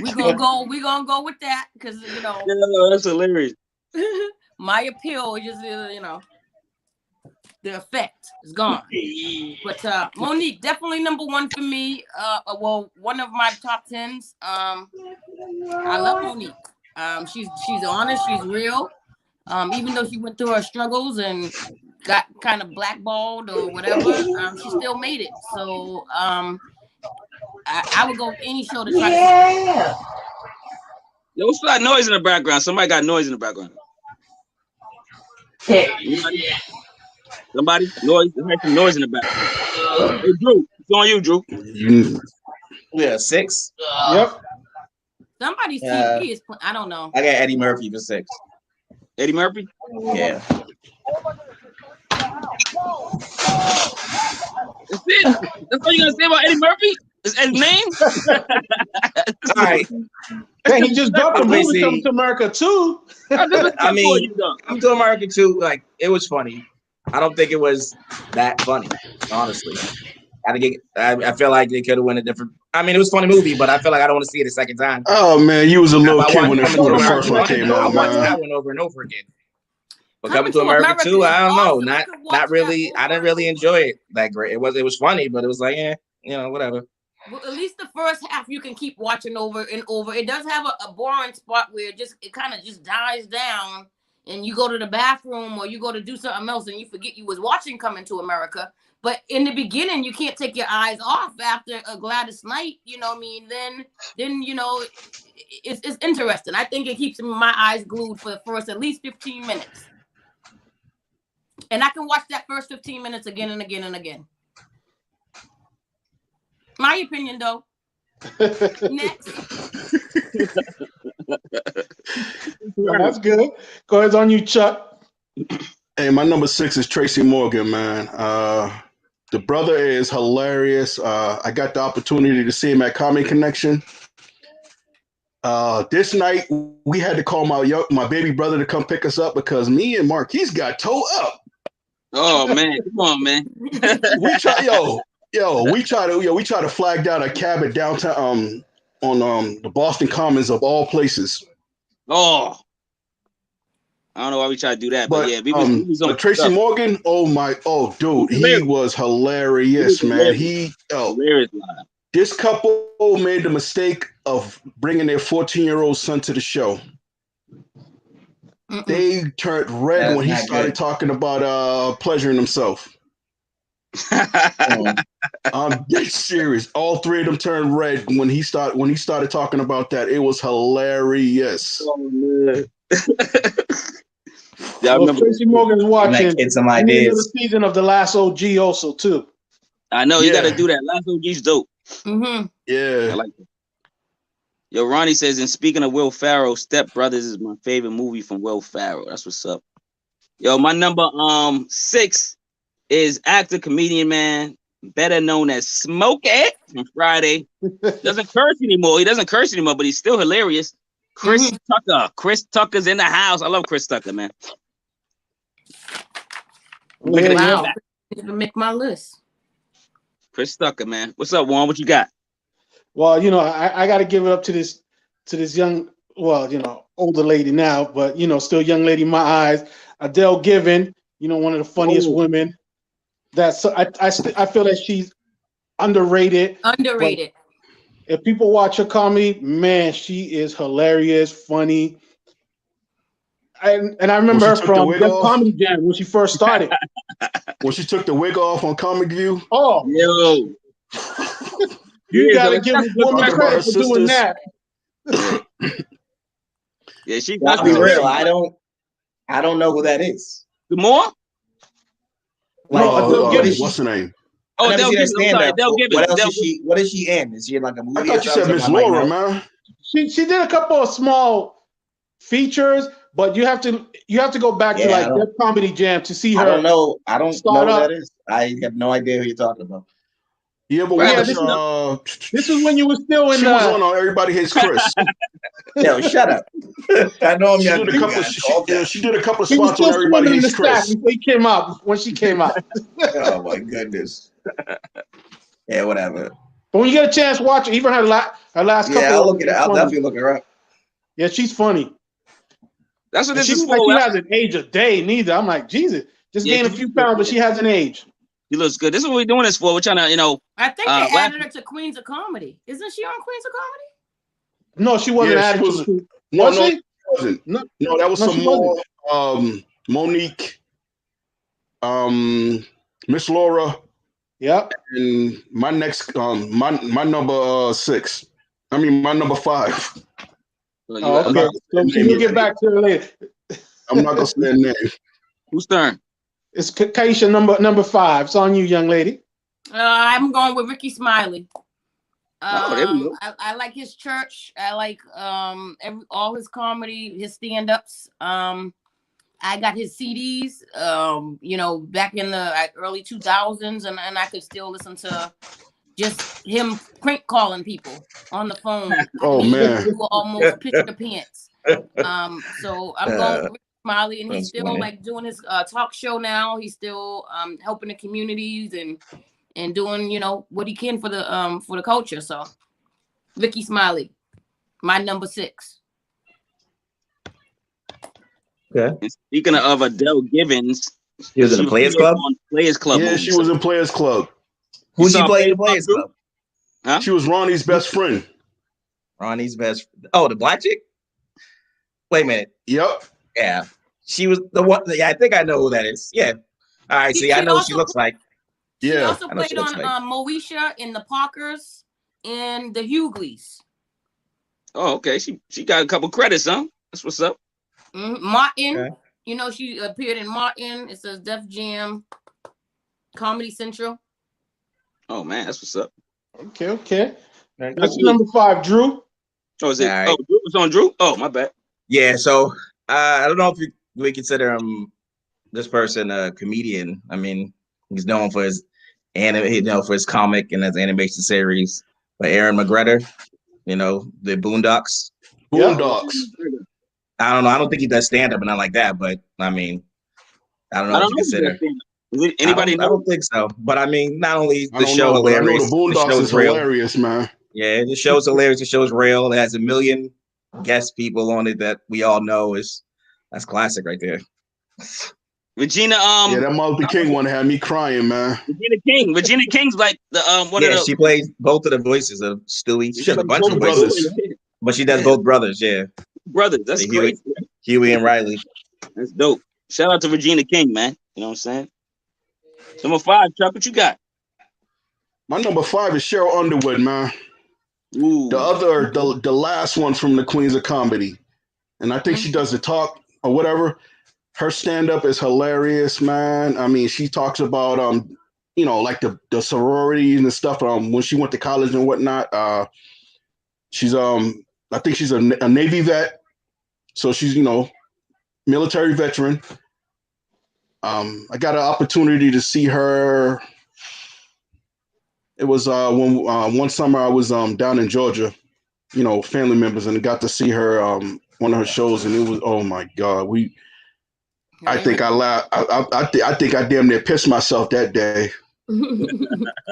we're gonna go with that because Yeah, that's hilarious. My appeal is just the effect is gone. But Monique, definitely number 1 for me. One of my top 10s. I love Monique. She's honest, she's real. Even though she went through her struggles and got kind of blackballed or whatever, she still made it. So I would go with any show to try to. Yo, what's that noise in the background? Somebody got noise in the background. Somebody? Noise? There's some noise in the background. Hey, Drew. It's on you, Drew. Yeah, 6. Yep. Somebody's TV is. I don't know. I got Eddie Murphy for 6. Eddie Murphy? Yeah. That's it. That's all you gonna say about Eddie Murphy? Is Eddie's name? All right. Hey, he just dropped a movie Coming to America too. I mean, Coming to America too. Like, it was funny. I don't think it was that funny, honestly. I feel like they could have went a different. I mean, it was a funny movie, but I feel like I don't want to see it a second time. Oh man, you was a little kid when the first one came out. I watched that one over and over again. But Coming to America 2, I don't know. Not really. I didn't really enjoy it that great. It was funny, but it was like, whatever. Well, at least the first half you can keep watching over and over. It does have a boring spot where it kind of just dies down, and you go to the bathroom or you go to do something else, and you forget you was watching Coming to America. But in the beginning, you can't take your eyes off after a Gladys Knight. You know what I mean? Then it's interesting. I think it keeps my eyes glued for the first at least 15 minutes. And I can watch that first 15 minutes again and again and again. My opinion, though. Next. That's good. Go ahead, on you, Chuck. Hey, my number 6 is Tracy Morgan, man. The brother is hilarious. I got the opportunity to see him at Comedy Connection. This night, we had to call my baby brother to come pick us up because me and Marquise got towed up. Oh man, come on, man. We try to flag down a cab at downtown on the Boston Commons of all places. Oh, I don't know why we try to do that, but yeah, we was on Tracy Morgan. Dude, he was hilarious, man. Hilarious. This couple made the mistake of bringing their 14-year-old son to the show. They turned red when he started talking about pleasuring himself. I'm dead serious. All 3 of them turned red when he started talking about that. It was hilarious. Oh, man. Yeah, I remember Tracy Morgan's watching. Get some ideas. The season of The Last OG also too. I know you got to do that. Last OG's dope. Mm-hmm. Yeah, I like it. Yo, Ronnie says, and speaking of Will Ferrell, Step Brothers is my favorite movie from Will Ferrell. That's what's up. Yo, my number 6 is actor, comedian, man, better known as Smokey from Friday. Doesn't curse anymore. He doesn't curse anymore, but he's still hilarious. Chris Tucker. Chris Tucker's in the house. I love Chris Tucker, man. Wow. Didn't make my list. Chris Tucker, man. What's up, Juan? What you got? Well, I got to give it up to this young, older lady now, but still young lady in my eyes. Adele Given, one of the funniest women. That's I feel that she's underrated. Underrated. If people watch her comedy, man, she is hilarious, funny. And I remember her from Comedy Jam when she first started. When she took the wig off on Comic View. Oh, yo. You gotta give a woman credit for doing that. Yeah, she got to be real. I don't know who that is. The more? What's her name? Oh, They'll give it. What is she in? Is she in like a movie? I thought you said Miss Laura, man. She did a couple of small features, but you have to go back to their Comedy Jam to see her. I don't know who that is. I have no idea who you're talking about. Yeah, but this is when you were still in. She was on Everybody Hates Chris. Yo, shut up. I know I'm young. She did a couple of spots on Everybody Hates Chris. When she came out. Oh my goodness. Yeah, whatever. But when you get a chance, watch it. Even her last couple. Yeah, I'll definitely look her up. Yeah, she's funny. That's what this is for. She hasn't aged a day neither. I'm like, Jesus, just gained a few pounds, but she hasn't aged. He looks good. This is what we're doing this for. We're trying to, I think they added her to Queens of Comedy. Isn't she on Queens of Comedy? No, she wasn't added to. Was she? No, that was some more Monique. Miss Laura. Yep. And my next, my number 6. I mean, my number 5. Okay. So you'll get back to it later. I'm not gonna say a name. Whose turn? It's Kyesha number 5. It's on you, young lady. I'm going with Ricky Smiley. There we go. I like his church. I like all his comedy, his stand-ups. I got his CDs, back in the early 2000s, and I could still listen to just him prank calling people on the phone. Oh man, people almost pitch the pants. So I'm going with Ricky Smiley, and he's still like doing his talk show now. He's still helping the communities and doing what he can for the culture. So Ricky Smiley, my number 6. Okay. And speaking of Adele Givens, she was in the Players Club. Players Club. Yeah, she was in Players Club. Who she played in Players Club? Huh? She was Ronnie's best friend. Ronnie's best. Oh, the black chick. Wait a minute. Yep. Yeah, she was the one. Yeah, I think I know who that is. Yeah. All right. See, I know what she looks like. She also played on Moesha in the Parkers and the Hugleys. Oh, okay. She got a couple credits, huh? That's what's up. Martin, she appeared in Martin. It says Def Jam, Comedy Central. Oh man, that's what's up. Okay. That's number 5, Drew. Oh, is it? Right. Oh, Drew was on Drew. Oh, my bad. Yeah. So I don't know if we consider this person a comedian. I mean, he's known for his for his comic and his animation series. But Aaron McGregor, the Boondocks. Boondocks. I don't know. I don't think he does stand up and not like that. But I mean, I don't know what you consider. Anybody know? I don't think so. But I mean, not only the show hilarious, the Boondocks is hilarious, man. Yeah, the show's hilarious. The show's real. It has 1 million guest people on it that we all know. That's classic right there. Regina, yeah, that Martin Luther King one had me crying, man. Regina King's like the one of the. She plays both of the voices of Stewie. She has a bunch of brothers, but she does both brothers. Yeah, brothers. That's great. Huey and Riley. That's dope. Shout out to Regina King, man. You know what I'm saying? Number 5, Chuck. What you got? My number 5 is Cheryl Underwood, man. Ooh. The last one from the Queens of Comedy, and I think she does the talk or whatever. Her stand-up is hilarious, man. I mean, she talks about like the sororities and stuff when she went to college and whatnot. She's I think she's a Navy vet, so she's military veteran. I got an opportunity to see her. It was when one summer I was down in Georgia, family members, and got to see her one of her shows, and it was, oh my God, I think I laughed. I think I damn near pissed myself that day.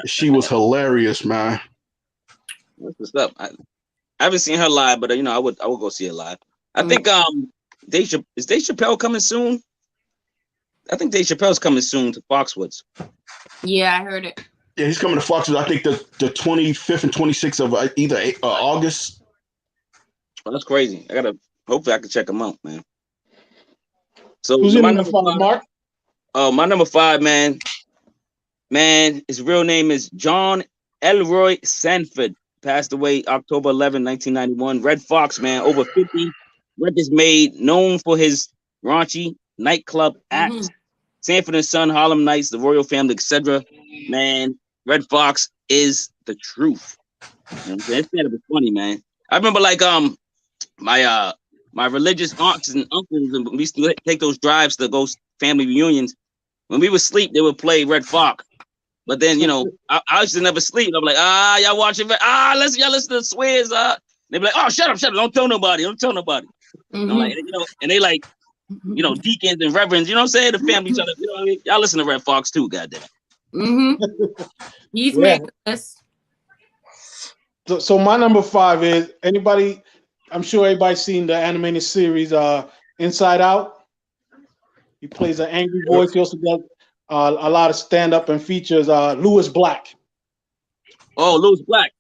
She was hilarious, man. What's up? I haven't seen her live, but I would go see her live. I think is Dave Chappelle coming soon? I think Dave Chappelle's coming soon to Foxwoods. Yeah, I heard it. Yeah, he's coming to Foxwoods. I think the 25th and 26th of either August. Oh, that's crazy. Hopefully I can check him out, man. So who's in number 5, Mark? Oh, my number 5, man. Man, his real name is John Elroy Sanford. Passed away October 11, 1991. Red Fox, man, over 50 records made, known for his raunchy nightclub acts. Sanford and Son, Harlem Nights, The Royal Family, etc. Man, Red Fox is the truth. That stand-up is funny, man. I remember my religious aunts and uncles, and we used to take those drives to go family reunions. When we would sleep, they would play Red Fox. But then, I used to never sleep. I'm like, y'all watching? Y'all listen to Swears. They be like, oh, shut up, don't tell nobody. I'm like, and they like, deacons and reverends. You know what I'm saying? The family, each other. You know what I mean? Y'all listen to Red Fox too, goddamn. He's making this. So my number 5 is anybody. I'm sure everybody's seen the animated series Inside Out. He plays an angry voice. He also does a lot of stand-up and features Louis Black. Oh, Louis Black.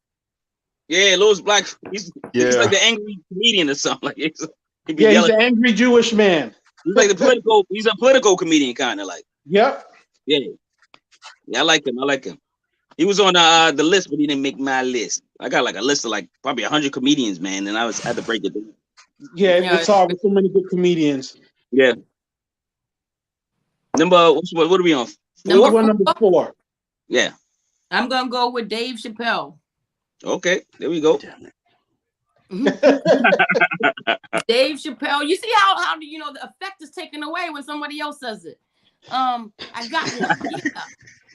Yeah, Louis Black. He's like the angry comedian or something. He's an angry Jewish man. He's like he's a political comedian, kind of like. Yep. Yeah, I like him. He was on the list, but he didn't make my list. I got like a list of like probably 100 comedians, man, and I had to break it down. Yeah, it's hard with so many good comedians. Yeah. What are we on? Number 4. Yeah. I'm gonna go with Dave Chappelle. Okay, there we go. Dave Chappelle. You see how the effect is taken away when somebody else says it. I got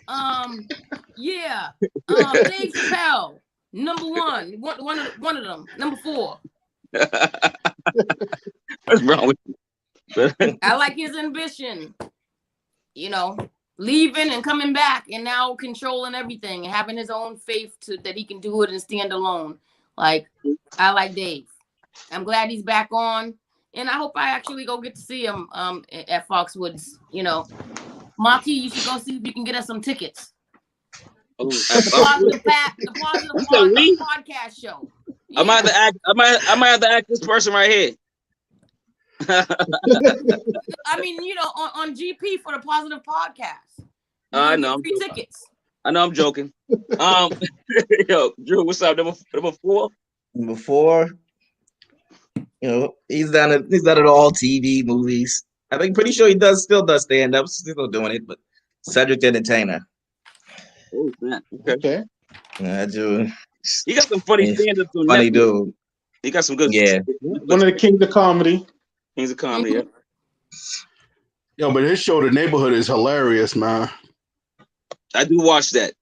one. Yeah. Dave Chappelle. Number 1. One of them. Number 4. What's wrong with you? I like his ambition. Leaving and coming back and now controlling everything and having his own faith that he can do it and stand alone. Like, I like Dave. I'm glad he's back on. And I hope I actually go get to see him at Foxwoods. Monty, you should go see if you can get us some tickets. The positive podcast show. Yeah. I might have to act this person right here. I mean, on GP for the positive podcast. I know. Free tickets. I know I'm joking. Yo, Drew, what's up? Number 4? Number 4. He's done it all TV, movies. I think pretty sure he still does stand-up, still doing it, but Cedric the Entertainer. Oh, man. Okay. Yeah, I do. He got some funny stand-ups on funny Netflix. Dude. He got some good. Yeah. One of the kings of comedy. Kings of comedy, yeah. Yo, but his show, The Neighborhood, is hilarious, man. I do watch that.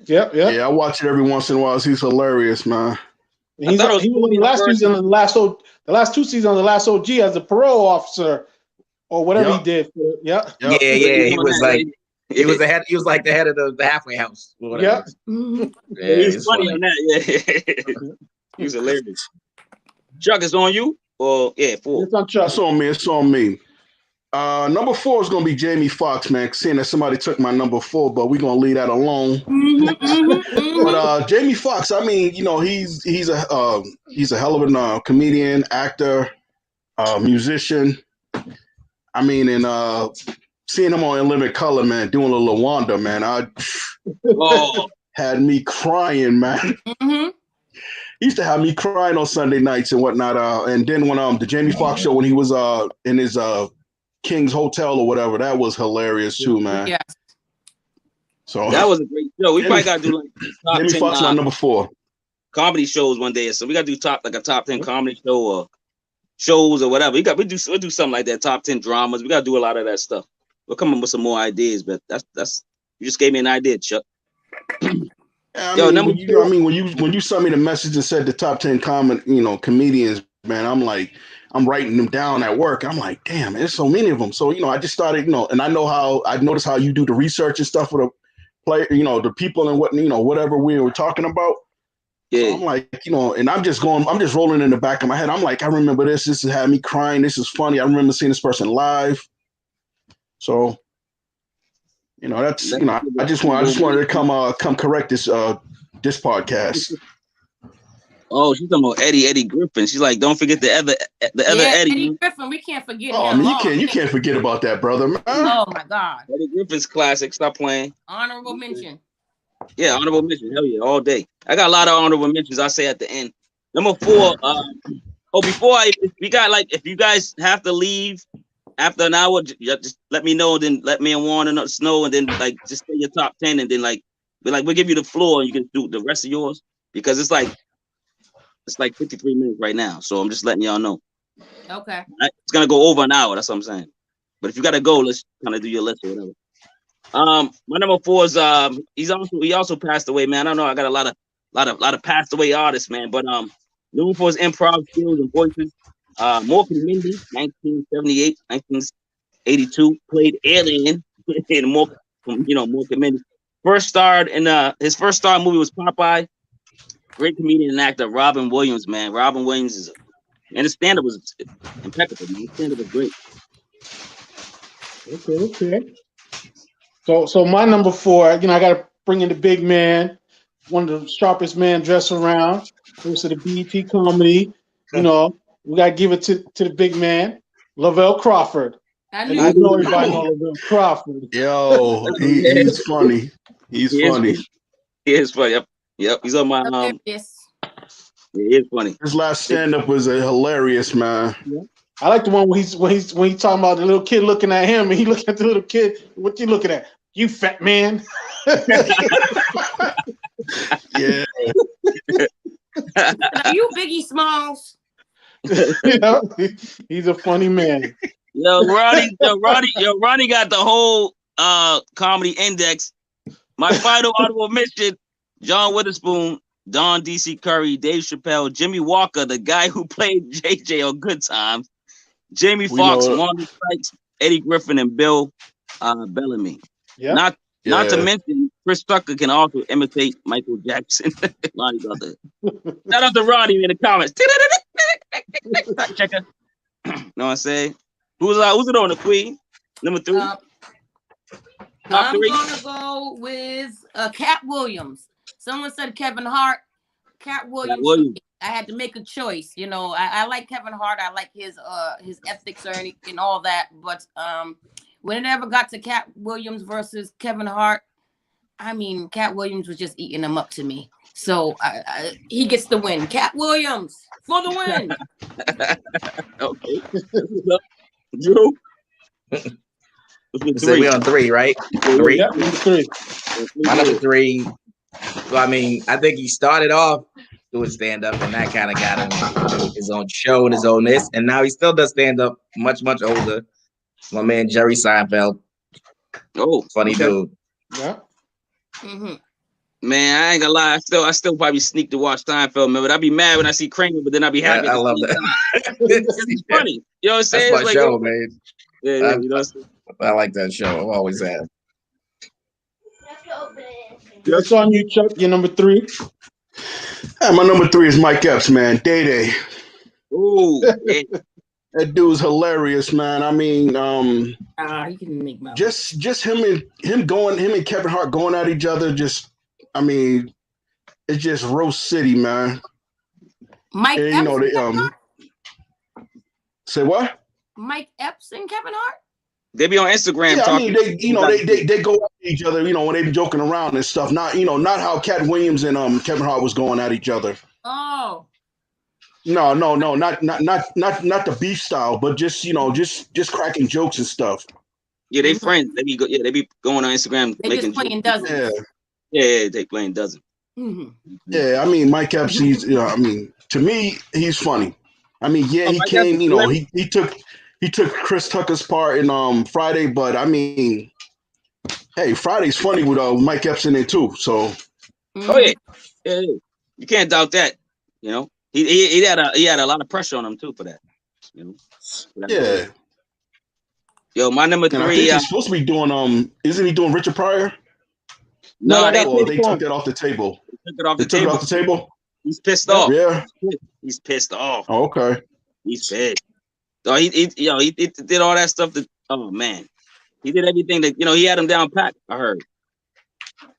Yep. Yeah, I watch it every once in a while. He's hilarious, man. He was in the last season of the last 2 seasons of The Last OG as a parole officer or whatever he did. Yeah. He was like he was the head. He was like the head of the halfway house. Yeah. He was funny on that. Yeah. He was hilarious. Chuck, is on you? Or 4? It's on Chuck. It's on me. Number 4 is gonna be Jamie Foxx, man. Seeing that somebody took my number 4, but we're gonna leave that alone. But Jamie Foxx, I mean, he's a hell of a comedian, actor, musician. I mean, and seeing him on In Living Color, man, doing a LaWanda, man, had me crying, man. He used to have me crying on Sunday nights and whatnot. And then when the Jamie Foxx show, when he was in his King's Hotel or whatever, that was hilarious too, man. Yes. So that was a great show. We probably gotta do like top Jamie 10 Foxx my number 4 comedy shows one day. So we gotta do a top 10 comedy show or shows or whatever. We'll do something like that. Top 10 dramas. We gotta do a lot of that stuff. We'll come up with some more ideas, but that's you just gave me an idea, Chuck. When you sent me the message and said the top 10 comedians, man, I'm writing them down at work. I'm like, damn, there's so many of them. So, I just started, and I noticed how you do the research and stuff with the player, the people and whatever we were talking about. Yeah. So I'm like, and I'm just rolling in the back of my head. I'm like, I remember this has had me crying. This is funny. I remember seeing this person live. So, that's, I just wanted to come correct this podcast. Oh, she's talking about Eddie Griffin. She's like, don't forget the other Eddie Griffin. We can't forget him. Oh, man, you can't forget about that, brother, man. Oh my God. Eddie Griffin's classic. Stop playing. Honorable mention. Yeah, honorable mention. Hell yeah, all day. I got a lot of honorable mentions. I say at the end. Number 4. If you guys have to leave after an hour, just let me know. Then let me and Warren know, and then just say your top 10, and then we'll give you the floor, and you can do the rest of yours because it's like 53 minutes right now. So I'm just letting y'all know. Okay. It's gonna go over an hour. That's what I'm saying. But if you gotta go, let's kind of do your list or whatever. My number 4 is he also passed away, man. I don't know. I got a lot of passed away artists, man. But known for his improv skills and voices. Morgan Mindy, 1978, 1982, played Alien in Morgan Mindy. His first star movie was Popeye. Great comedian and actor Robin Williams, man. Robin Williams and his stand-up was impeccable, man. His stand-up was great. Okay. So my number 4, I gotta bring in the big man, one of the sharpest man dressed around, host of the BET comedy. We gotta give it to the big man, Lavelle Crawford. I And knew I know it. everybody know Lavelle Crawford. Yo, he's funny. He's funny. He is funny. Yep. He's on my Hilarious. He is funny. His last stand up was hilarious, man. Yeah. I like the one when he's talking about the little kid looking at him, and he looking at the little kid. What you looking at? You fat man. Yeah. Are you Biggie Smalls? You know, he's a funny man. Ronnie got the whole comedy index. My final honorable mention: John Witherspoon, Don D.C. Curry, Dave Chappelle, Jimmy Walker, the guy who played JJ on Good Times, Jamie Foxx, Wanda Sykes, Eddie Griffin, and Bill Bellamy. Yeah. Not to mention Chris Tucker can also imitate Michael Jackson. Ronnie got that. Shout out to Ronnie in the comments. Checker. Know what I'm saying? Who's it on the Queen? Number 3. I'm gonna go with Cat Williams. Someone said Kevin Hart. Cat Williams. I had to make a choice. You know, I like Kevin Hart. I like his ethics and all that. But when it ever got to Cat Williams versus Kevin Hart, I mean, Cat Williams was just eating him up to me. So he gets the win. Cat Williams for the win. Okay. Drew. So we on 3, right? 3. Yeah, number 3. My number 3. Well, I mean, I think he started off doing stand up, and that kind of got him his own show and his own this, and now he still does stand up. Much older. My man Jerry Seinfeld. Oh, funny dude. Yeah. Mm-hmm. Man, I ain't gonna lie. I still probably sneak to watch Seinfeld, man. But I'd be mad when I see Kramer, but then I'd be happy. I love that. It's funny. You know what I'm saying? That's my show, man. Yeah, you know what I'm saying? I like that show. I've always have. That's on you, Chuck. You're number 3. Yeah, my number 3 is Mike Epps, man. Day. Ooh, yeah. That dude's hilarious, man. I mean, you can make my just him and Kevin Hart going at each other. I mean, it's just roast city, man. Mike and, Epps, you know, they say what? Mike Epps and Kevin Hart. They be on Instagram. Yeah, talking. I mean, they go at each other, you know, when they be joking around and stuff. Not how Cat Williams and Kevin Hart was going at each other. Oh. No, not the beef style, but just just cracking jokes and stuff. Yeah, they friends. They be going on Instagram they making just playing dozens. Yeah, they playing dozens. Mm-hmm. Yeah, I mean, Mike Epps, I mean, to me, he's funny. I mean, yeah, he came, he took Chris Tucker's part in Friday, but I mean, hey, Friday's funny with Mike Epps in it too. So, oh yeah, you can't doubt that. You know, he had a lot of pressure on him too for that. You know, yeah. Yo, my number 3. And I think he's supposed to be doing isn't he doing Richard Pryor? No, they took that off the table. They took it off the table. He's pissed off. Yeah, he's pissed off. Oh, okay. He's pissed. So he did all that stuff. Oh man, he did everything that he had him down pat. I heard.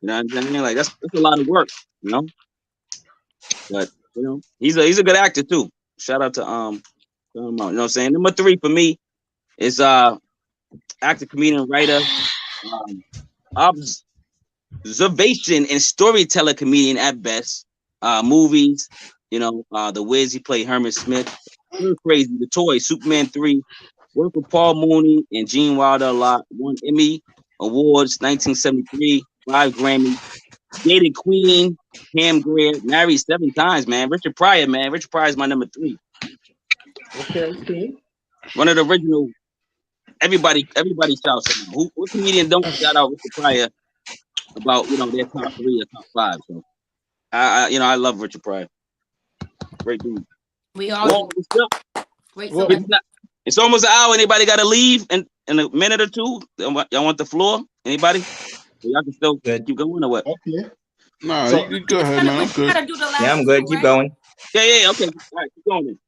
You know what I'm saying? Like that's a lot of work. You know, but he's a good actor too. Shout out to you know what I'm saying. Number 3 for me is actor, comedian, writer, observation and storyteller comedian at best. Movies, The Wiz, he played Herman Smith. Crazy, The Toy, Superman 3, worked with Paul Mooney and Gene Wilder a lot. Won Emmy Awards, 1973, 5 Grammys. Dated Queen, Pam Grier, married 7 times, man. Richard Pryor, man. Richard Pryor is my number 3. Okay. One of the original. Everybody shouts him out. What comedian don't shout out Richard Pryor about their top 3 or top 5? So I love Richard Pryor. Great dude. We all great. It's almost an hour. Anybody got to leave in a minute or 2? Y'all want the floor? Anybody? Y'all can still keep going or what? Okay. No, you go ahead, man. I'm good. Yeah, I'm good. Keep going. Yeah. Okay. All right, keep going then.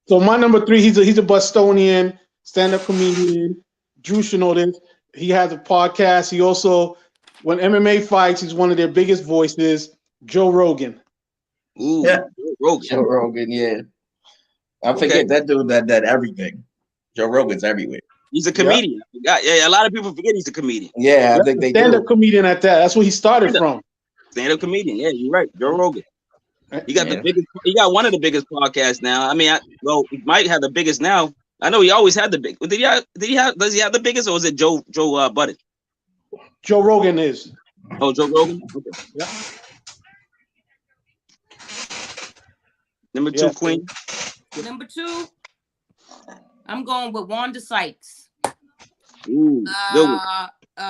So my number 3, he's a Bostonian stand-up comedian. Drew should know this. He has a podcast. He also, when MMA fights, he's one of their biggest voices. Joe Rogan. Ooh, yeah. Joe Rogan, yeah. I forget that dude that everything. Joe Rogan's everywhere. He's a comedian. Yeah, a lot of people forget he's a comedian. Yeah, I think they stand-up comedian at that. That's where he started from. Stand-up comedian. Yeah, you're right. Joe Rogan. He got the biggest. He got one of the biggest podcasts now. I mean, he might have the biggest now. I know he always had the big. Does he have the biggest, or is it Joe Budden? Joe Rogan is. Oh, Joe Rogan. Okay. Yeah. Number 2, Queen. Number 2, I'm going with Wanda Sykes. Ooh,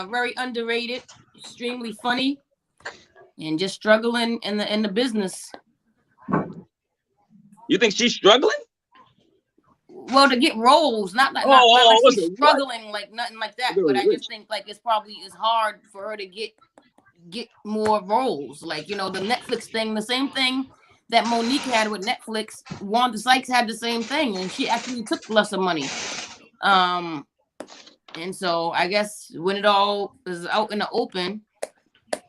very underrated, extremely funny, and just struggling in the business. You think she's struggling? Well, to get roles, not like she's struggling, like nothing like that. But I just think like it's hard for her to get more roles. Like, you know, the Netflix thing, the same thing that Monique had with Netflix, Wanda Sykes had the same thing, and she actually took lesser money. And so I guess when it all is out in the open,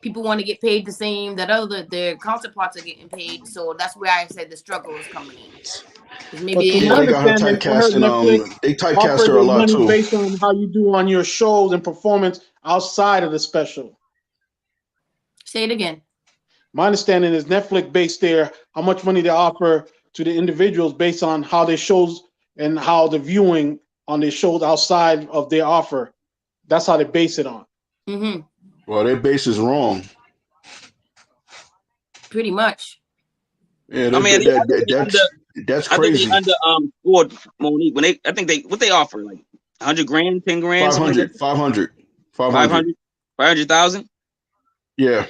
people want to get paid the same that their counterparts are getting paid. So that's where I said the struggle is coming in. Maybe they got her typecast, and they typecast her a lot too. Based on how you do on your shows and performance outside of the special. Say it again. My understanding is Netflix based there how much money they offer to the individuals based on how their shows and how the viewing on their shows outside of their offer. That's how they base it on. Mm-hmm. Well, their base is wrong. Pretty much. Yeah, that's crazy. I think they scored Monique when I think they offer like 100 grand, 10 grand, 500,000. Yeah.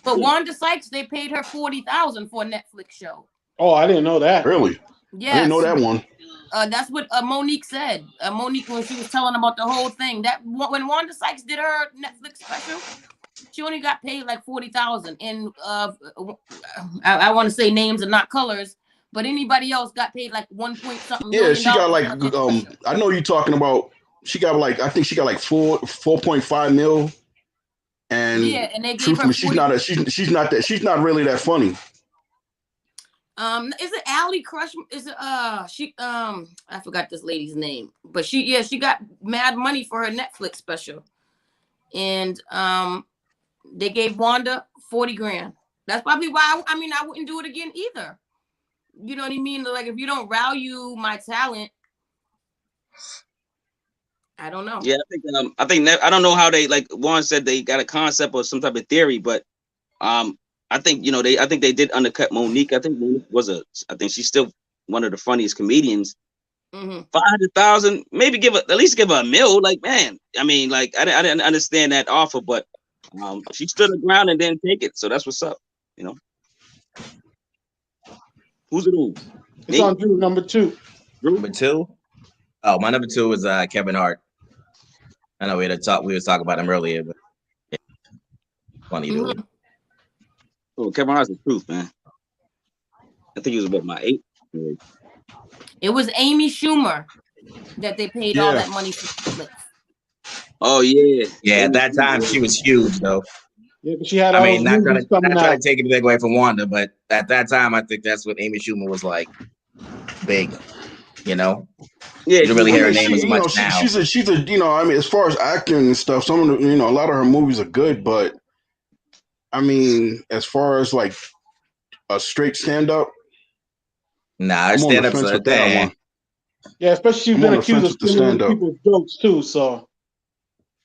But Wanda Sykes, they paid her $40,000 for a Netflix show. Oh, I didn't know that. Really? Yeah. I didn't know that one. That's what Monique said. Monique, when she was telling about the whole thing, that when Wanda Sykes did her Netflix special, she only got paid like $40,000. And I want to say names and not colors, but anybody else got paid like $1.something million. Yeah, she got like I know you're talking about. She got like, I think she got like 4.5 mil. And yeah, and they gave truthfully, her she's not really that funny. Is it Allie Crush? Is it I forgot this lady's name, but she got mad money for her Netflix special, and they gave Wanda 40 grand. That's probably why I wouldn't do it again either. You know what I mean? Like, if you don't value my talent, I don't know. Yeah, I think I don't know how they, like Juan said, they got a concept or some type of theory, but I think I think they did undercut Monique. I think Monique I think she's still one of the funniest comedians. 500,000, maybe at least give her $1 million. Like, man, I mean, like I didn't understand that offer, but she stood her ground and didn't take it. So that's what's up, you know. Who's it on? It's on Drew, number 2. Number 2? Oh, my number 2 is Kevin Hart. I know we were talking about him earlier, but yeah. Funny dude. Oh, Kevin Hart's the truth, man. I think he was about my 8th grade. It was Amy Schumer that they paid all that money for. Oh yeah. Yeah, at that time she was huge though. Yeah, but she had not trying to take anything away from Wanda, but at that time I think that's when Amy Schumer was like big, you know. Yeah, you don't really hear her name as much now. She's a as far as acting and stuff, some of the, a lot of her movies are good, but I mean, as far as like a straight stand-up, nah, stand-up's a thing. Yeah, especially she's been accused of stealing people's jokes too. So,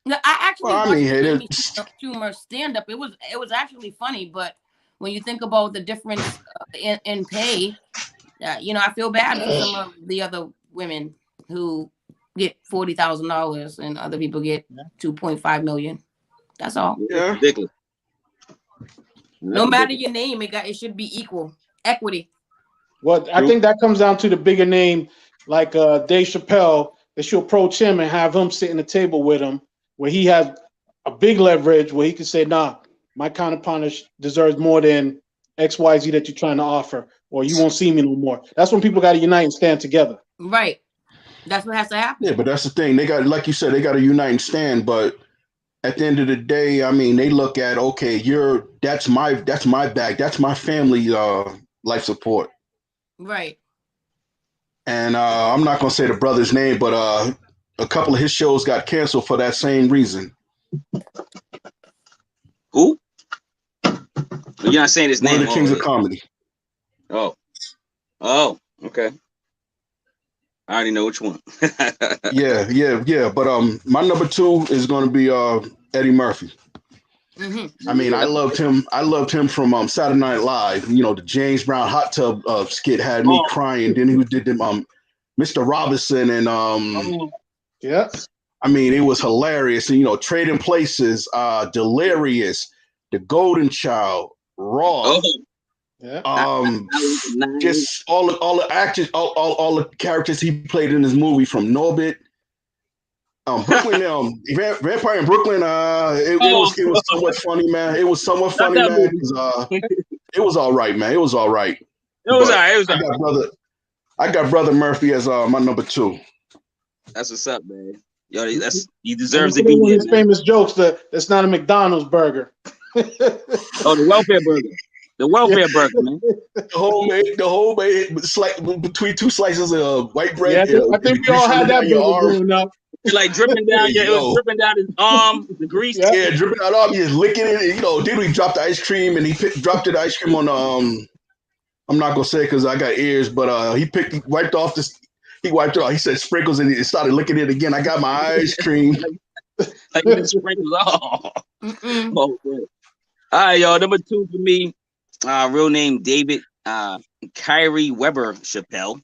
no, I actually watched Schumer stand-up. It was actually funny, but when you think about the difference in pay, I feel bad for some of the other women who get $40,000 and other people get $2.5 million. That's all. Yeah, ridiculous. No matter your name, it should be equity. Well, I think that comes down to the bigger name, like Dave Chappelle. They should approach him and have him sit in the table with him, where he has a big leverage, where he can say, "Nah, my counterpart deserves more than XYZ that you're trying to offer, or you won't see me no more." That's when people got to unite and stand together. Right. That's what has to happen. Yeah, but that's the thing. They got, like you said, they got to unite and stand. But at the end of the day, I mean, they look at, okay, that's my bag, that's my family life support. Right. And I'm not gonna say the brother's name, but a couple of his shows got canceled for that same reason. Who? You're not saying his name. One of the Kings of Comedy. Oh, okay. I already know which one. yeah. But my number 2 is going to be Eddie Murphy. Mm-hmm. I mean, I loved him from Saturday Night Live. You know, the James Brown hot tub skit had me crying. Then he did them Mr. Robinson and yeah. I mean, it was hilarious. And you know, Trading Places, Delirious, The Golden Child, Raw. Yeah. Just all the actors, all the characters he played in this movie, from Norbit, Brooklyn, Vampire in Brooklyn. It was somewhat funny, man. It was somewhat funny, man. It was all right, man. It was all right. It was all right. I got Brother Murphy as my number 2. That's what's up, man. Yo, he deserves to be one here. of his famous jokes that's not a McDonald's burger. The welfare burger. The welfare burger, man. The homemade, between 2 slices of white bread. Yeah, I think we all had that burger growing up. Like dripping down, it was dripping down his arm, the grease. Yeah, dripping out arm. He was licking it. And, you know, then he dropped the ice cream, and he dropped the ice cream on the I'm not gonna say it because I got ears, but he wiped off this. He wiped it off. He said sprinkles, and he started licking it again. I got my ice cream. Like the sprinkles. Oh, good. All right, y'all. Number 2 for me. Real name David Kyrie Weber Chappelle.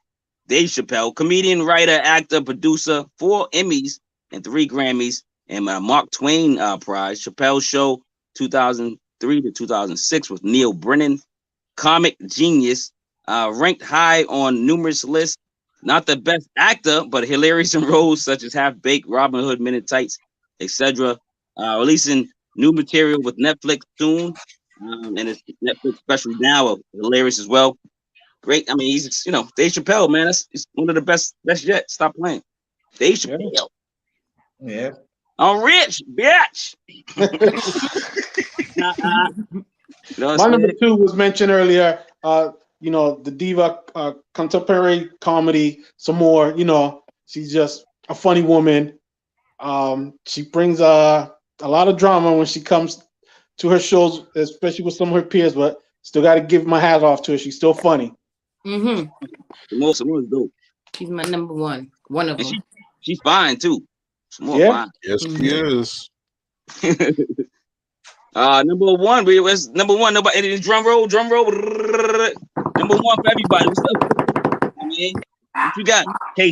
Dave Chappelle, comedian, writer, actor, producer, 4 Emmys and 3 Grammys, and Mark Twain Prize. Chappelle Show 2003 to 2006 with Neil Brennan. Comic genius, ranked high on numerous lists. Not the best actor, but hilarious in roles such as Half Baked, Robin Hood, Men in Tights, etc. Releasing new material with Netflix soon, and it's Netflix special now, hilarious as well. Great. I mean, he's Dave Chappelle, man. It's one of the best yet. Stop playing, Dave Chappelle. Yeah. I'm rich, bitch. My number 2 was mentioned earlier. The diva, contemporary comedy. Some more. She's just a funny woman. She brings a lot of drama when she comes to her shows, especially with some of her peers. But still got to give my hat off to her. She's still funny. Mm-hmm. Samoa's dope. She's my number 1. One of them. She's fine too. Samoa fine. Yes, she is. Number 1. Was number 1. Nobody. Drum roll. Number 1 for everybody. What's up? I mean, what you got?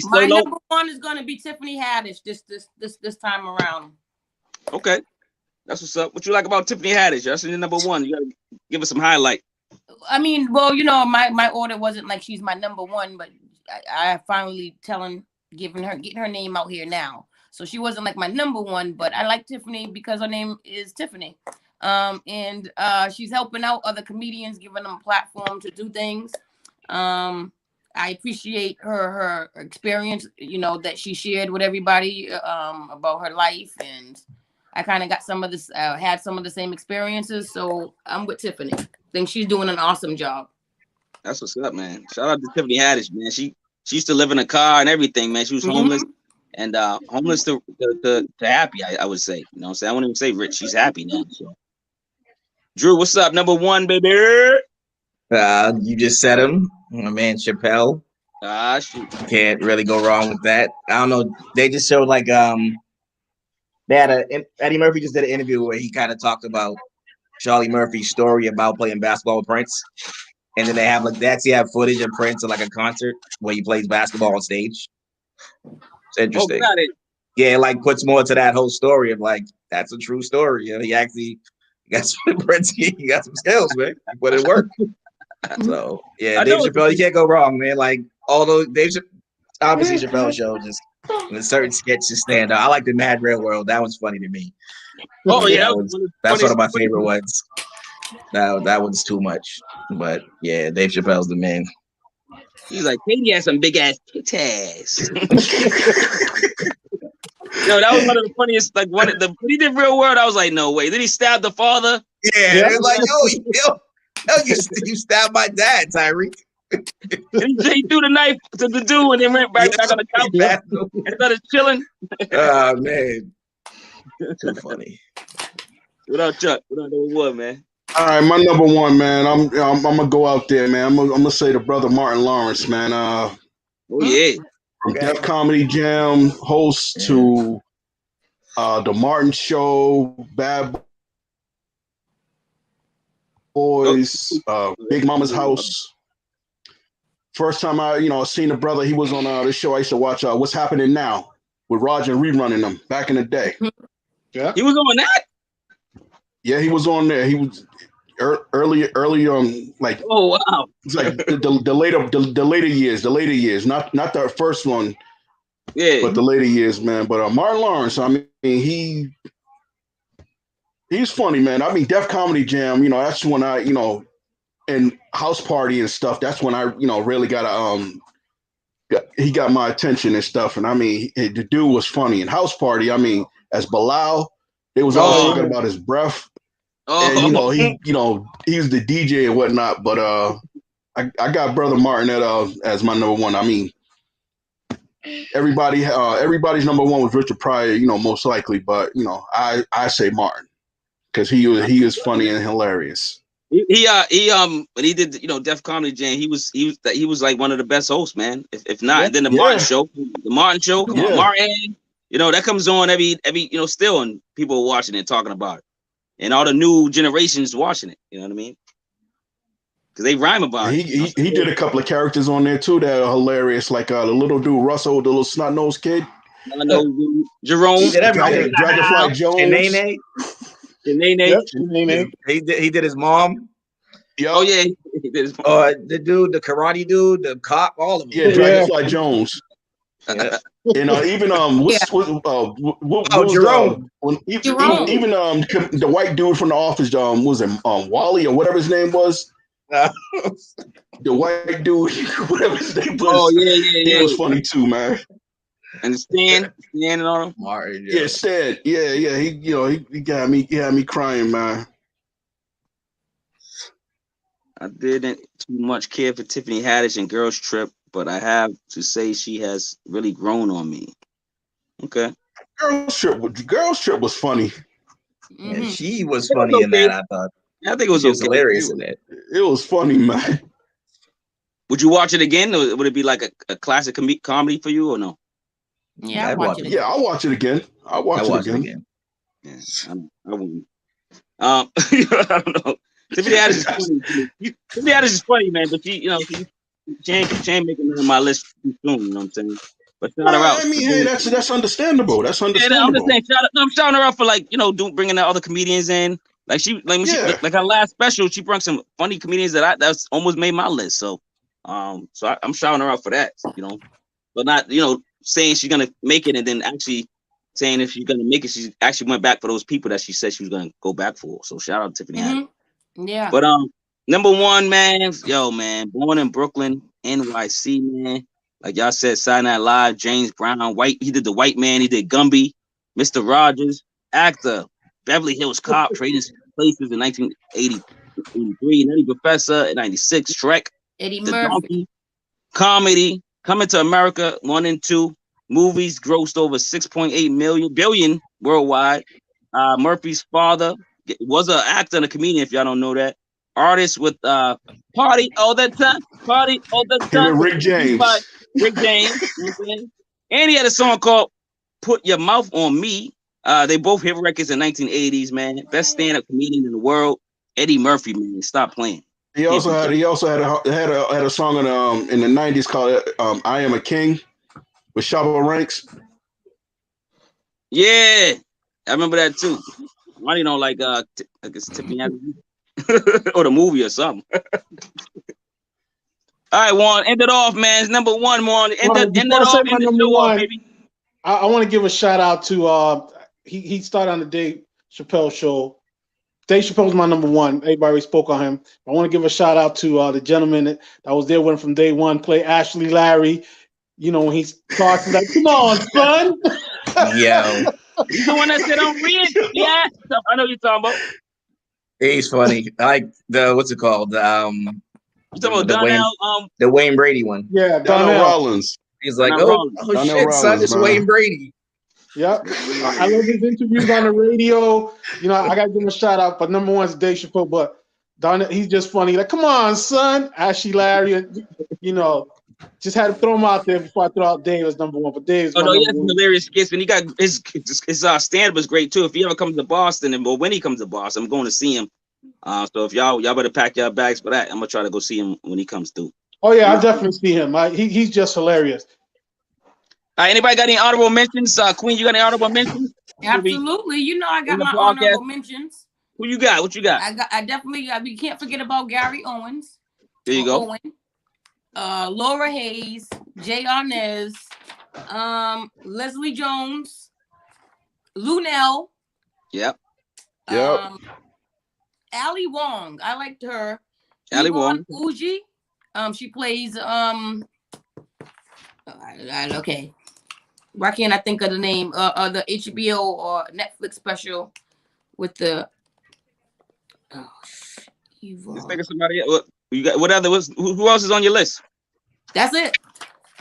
My number 1 is gonna be Tiffany Haddish this time around. Okay, that's what's up. What you like about Tiffany Haddish? That's your number 1. You gotta give us some highlight. I mean, well, my order wasn't like she's my number 1, but I finally getting her name out here now. So she wasn't like my number 1, but I like Tiffany because her name is Tiffany. And she's helping out other comedians, giving them a platform to do things. I appreciate her experience, that she shared with everybody about her life, and I kind of got some of this, had some of the same experiences. So I'm with Tiffany. I think she's doing an awesome job. That's what's up, man. Shout out to Tiffany Haddish, man. She used to live in a car and everything, man. She was homeless. And homeless to happy, I would say. You know what I'm saying? I wouldn't even say rich. She's happy now. So, Drew, what's up? Number 1, baby. You just said him. My man Chappelle. Shoot. Can't really go wrong with that. I don't know. They just showed like they had Eddie Murphy just did an interview where he kind of talked about Charlie Murphy's story about playing basketball with Prince. And then they actually have footage of Prince at like a concert where he plays basketball on stage. It's interesting. Yeah, it like puts more to that whole story of like that's a true story. He actually got some skills, man. But it worked. So yeah, Dave Chappelle, you can't go wrong, man. Like although obviously Chappelle show just when certain sketches stand out. I like the Mad Real World. That was funny to me. Oh yeah, that's one of my favorite ones. That one's too much. But yeah, Dave Chappelle's the man. He's like, Katie has some big ass titties. Yo, that was one of the funniest. Like when he did Real World, I was like, no way. Then he stabbed the father. Yeah, it was like, yo, you stabbed my dad, Tyreek. he threw the knife to the dude and then went back on the couch and started chilling. Oh man, too funny. What up, Chuck? What up, number one, man? All right, my number one, man. I'm gonna go out there, man. I'm gonna say the brother Martin Lawrence, man. Oh yeah, from Def Comedy Jam host to the Martin Show, Bad Boys, Big Mama's House. First time I seen the brother, he was on this show I used to watch. What's Happening Now with Roger rerunning them back in the day. Yeah, he was on that. Yeah, he was on there. He was early like. Oh wow! It's like the later years, not the first one. Yeah, but the later years, man. But Martin Lawrence, I mean, he's funny, man. I mean, Def Comedy Jam, that's when I, and House Party and stuff. That's when I, really got he got my attention and stuff. And I mean, the dude was funny. And House Party, I mean, as Bilal, they was always talking about his breath. And he was the DJ and whatnot. But I got Brother Martin as my number one. I mean, everybody's number one was Richard Pryor, most likely. But I say Martin because he is funny and hilarious. He when he did Def Comedy Jam, he was like one of the best hosts, man. If not, and then the Martin Show, Martin, that comes on every still, and people are watching it, talking about it, and all the new generations watching it. You know what I mean? Because they rhyme about it. He did a couple of characters on there too that are hilarious, like the little dude Russell, the little snot nosed kid. I know Jerome, Dragonfly Jones. He did his mom. Yep. Oh yeah, he did his mom. The dude, the karate dude, the cop, all of them. Yeah, Dragonfly Jones. Yeah. And even Jerome. Even the white dude from The Office, was it Wally or whatever his name was? The white dude, whatever his name was. Oh yeah. He was funny too, man. And Stan and all them. Martin, yeah, Stan. Yeah. He got me crying, man. I didn't too much care for Tiffany Haddish and Girls Trip, but I have to say she has really grown on me. Okay. Girls Trip was funny. And she was funny in that, I thought. I think it was hilarious in that. It was funny, man. Would you watch it again? Or would it be like a classic comedy for you or no? Yeah, I'd watch it again. Yeah, I'll watch it again. I'll watch it again. Yeah, I wouldn't. I don't know. Tiffany Haddish is funny. Tiffany Haddish is funny, man, but she ain't making it on my list too soon, you know what I'm saying? But shout her out. I mean, hey, that's understandable. That's understandable. Yeah, I'm just saying, I'm shouting her out for bringing the other comedians in. Like she her last special, she brought some funny comedians that's almost made my list. So, I'm shouting her out for that, but not saying she's gonna make it and then actually saying if she's gonna make it, she actually went back for those people that she said she was gonna go back for. So shout out to Tiffany Haddish. Yeah. But number one, man, born in Brooklyn, NYC, man. Like y'all said, Saturday Night Live, James Brown, he did The White Man, he did Gumby, Mr. Rogers, actor, Beverly Hills Cop, Trading Places in 1983, Nutty Professor in 96, Shrek, Eddie The Murphy. Donkey, comedy, Coming to America 1 and 2, movies grossed over 6.8 billion worldwide. Murphy's father was an actor and a comedian, if y'all don't know that. Artist with Party All the Time. Rick James. Rick James. And he had a song called Put Your Mouth on Me. They both hit records in 1980s, man. Best stand-up comedian in the world. Eddie Murphy, man. Stop playing. He also had a song in the 90s called I Am a King with Shabba Ranks. Yeah. I remember that too. Why do you know like Tiffany Haddish or the movie or something? All right, Juan, end it off, man. It's number one, Juan. End it off, baby. I want to give a shout out to he started on the Dave Chappelle show. Dave Chappelle's my number one. Everybody already spoke on him. I want to give a shout out to the gentleman that was there with him from day one, play Ashley Larry. When he starts like, come on, son. Yo. He's the one that said I'm reading. Yeah. I know you're talking about. He's funny. Like what's it called? You talking about Donnell? The Wayne Brady one. Yeah, Donnell Rollins. He's like, Donnell oh shit, son, it's Wayne Brady. Yep. I love his interviews on the radio. You know, I got to give him a shout out. But number one's Dave Chappelle. But Donnell, he's just funny. Like, come on, son. Ashley Larry, you know, just had to throw him out there before I throw out Dave as number one. But Dave's he has some hilarious skits, and he got his stand-up is great too. If he ever comes to Boston, or when he comes to Boston, I'm going to see him. So if y'all better pack your bags for that. I'm gonna try to go see him when he comes through. Oh yeah, I'll definitely see him. He's just hilarious. Anybody got any honorable mentions? Queen, you got any honorable mentions? Absolutely. You know I got my honorable mentions. Who you got? What you got? I definitely we can't forget about Gary Owens. There you go. Owen. Laura Hayes, Jay Arnez, Leslie Jones, Lunel. Yep. Ali Wong. I liked her. Ali Wong. Uji. She plays okay. Why can't I think of the name? The HBO or Netflix special with the Just think of somebody else. You got what other? Who else is on your list? That's it.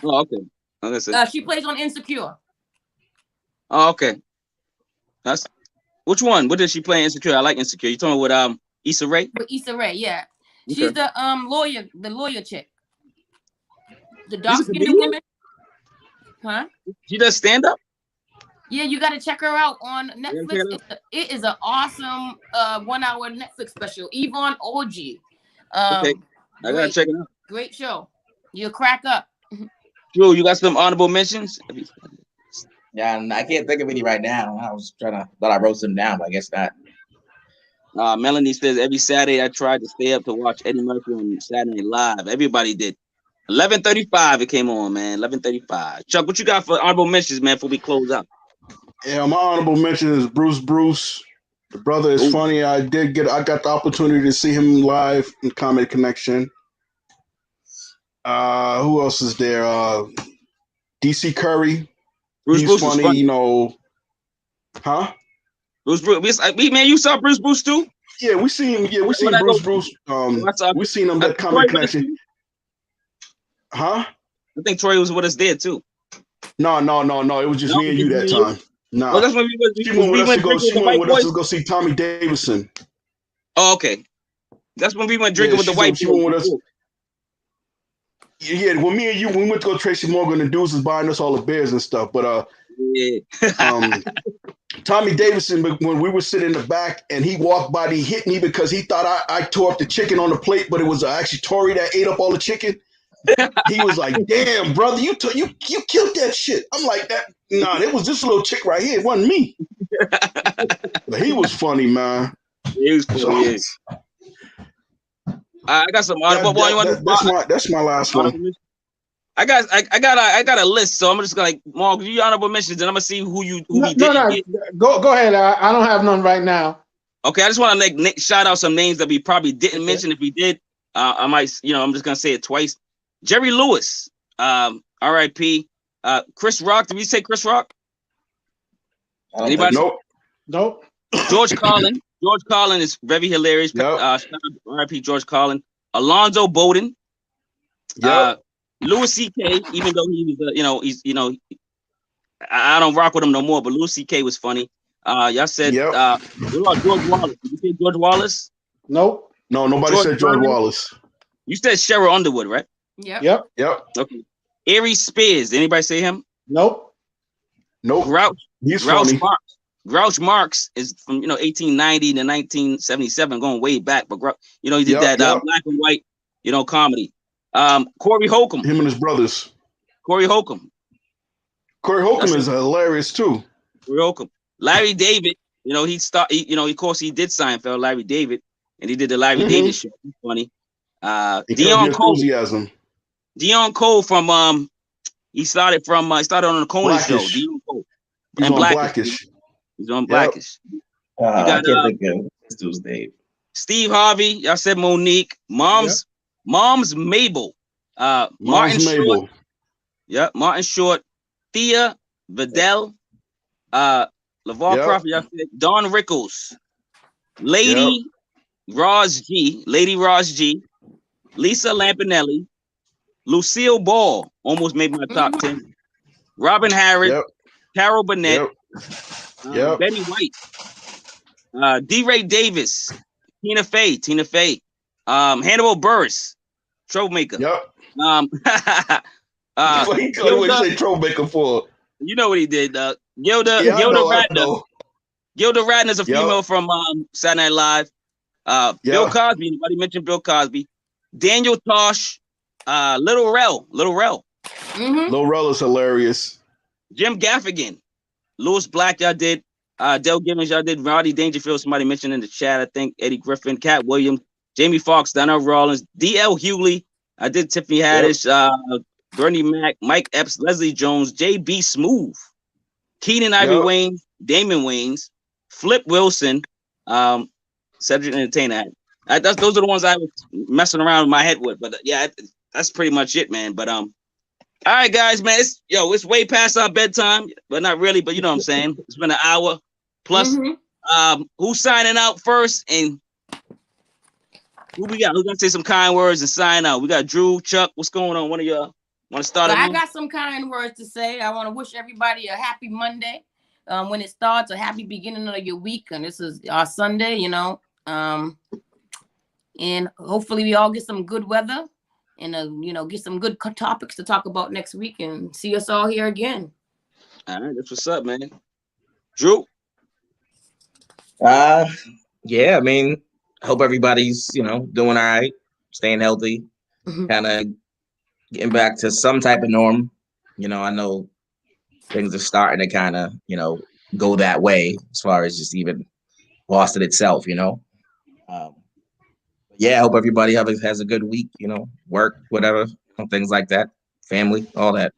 Oh, okay. Oh, that's it. She plays on Insecure. Oh, okay. That's which one? What did she play in Insecure? I like Insecure. You talking with Issa Rae? With Issa Rae, yeah. Okay. She's the lawyer chick. The dark-skinned woman. Huh? She does stand up? Yeah, you got to check her out on Netflix. It is an awesome 1 hour Netflix special. Yvonne Orji. Okay. I gotta check it out. Great show. You'll crack up. Drew, you got some honorable mentions? Yeah, I can't think of any right now. I was thought I wrote some down, but I guess not. Melanie says every Saturday I tried to stay up to watch Eddie Murphy on Saturday Night Live. Everybody did. 11:35 it came on, man. 11:35. Chuck, what you got for honorable mentions, man, before we close out? Yeah, my honorable mention is Bruce. The brother is funny. I got the opportunity to see him live in Comedy Connection. Who else is there? DC Curry. He's funny, you know. Huh? Bruce, man, you saw Bruce too? Yeah, we seen him. Yeah, we seen Bruce. We seen him at Comedy Connection. Huh? I think Troy was with us there too. No. It was just me and you that time. Nah. Well, that's when we went with us to go see Tommy Davidson. Oh, okay. That's when we went drinking with the white people. With us. Yeah, when me and you, we went to go Tracy Morgan, and dudes was buying us all the beers and stuff. But Tommy Davidson, when we were sitting in the back and he walked by, he hit me because he thought I tore up the chicken on the plate, but it was actually Tori that ate up all the chicken. He was like, "Damn, brother, you killed that shit." I'm like, "That nah, it was this little chick right here. It wasn't me." But he was funny, man. He was funny. I got some. That's my last one. I got a list, so I'm just gonna Mark, you honorable mentions, and I'm gonna see who we did. No. Go ahead. I don't have none right now. Okay, I just want to shout out some names that we probably didn't mention. If we did, I might. I'm just gonna say it twice. Jerry Lewis, R.I.P. Chris Rock. Did we say Chris Rock? Anybody? Nope. George Carlin. George Carlin is very hilarious. Yep. R.I.P. George Carlin. Alonzo Bowden. Yep. Louis C.K. Even though he was, I don't rock with him no more. But Louis C.K. was funny. Y'all said, what about George Wallace? Did you say George Wallace? Nope. No, nobody said George Wallace. You said Cheryl Underwood, right? Yep. Okay. Aries Spears. Did anybody say him? Nope. Grouch Marx is from 1890 to 1977, going way back. But he did that black and white comedy. Corey Holcomb. Him and his brothers. Corey Holcomb is hilarious too. Corey Holcomb. Larry David. Of course he did Seinfeld. Larry David, and he did the Larry David show. He's funny. Dion Cole. Enthusiasm. Dion Cole from he started on the Conan show. Dion Cole. And Blackish. He's on Blackish. I can't think of this dude's name. Steve Harvey. Y'all said Monique. Mom's Mabel. Martin Short. Yeah, Martin Short. Thea Vidal. LeVar Crawford. Y'all said Don Rickles. Lady Ross G. Lisa Lampanelli, Lucille Ball, almost made my top 10. Robin Harris, Carol Burnett, Betty White, D. Ray Davis, Tina Fey, Hannibal Buress, Troublemaker. What you say Troublemaker for? You know what he did, Gilda Radner. Gilda Radner is a female from Saturday Night Live. Bill Cosby. Anybody mentioned Bill Cosby? Daniel Tosh. Little Rel. Little Rel is hilarious. Jim Gaffigan. Louis Black, y'all did. Del Gibbons, y'all did. Rodney Dangerfield, somebody mentioned in the chat, I think. Eddie Griffin, Cat Williams, Jamie Foxx, Donnell Rawlins, D.L. Hughley. I did Tiffany Haddish, Bernie Mac, Mike Epps, Leslie Jones, J.B. Smoove, Keenan Ivory Wayans, Damon Wayans, Flip Wilson, Cedric Entertainer. Those are the ones I was messing around in my head with. But yeah, that's pretty much it, man. But all right, guys, man. It's way past our bedtime, but not really. But you know what I'm saying. It's been an hour plus. Who's signing out first? And who we got? Who's gonna say some kind words and sign out? We got Drew, Chuck. What's going on? One of y'all want to start? I got some kind words to say. I want to wish everybody a happy Monday. When it starts, a happy beginning of your week, and this is our Sunday, you know. And hopefully we all get some good weather and get some good topics to talk about next week and see us all here again. All right, that's what's up, man. Drew. Yeah, I mean, I hope everybody's doing all right, staying healthy, kind of getting back to some type of norm. I know things are starting to kind of go that way as far as just even Boston itself. Yeah, I hope everybody has a good week, work, whatever, things like that, family, all that.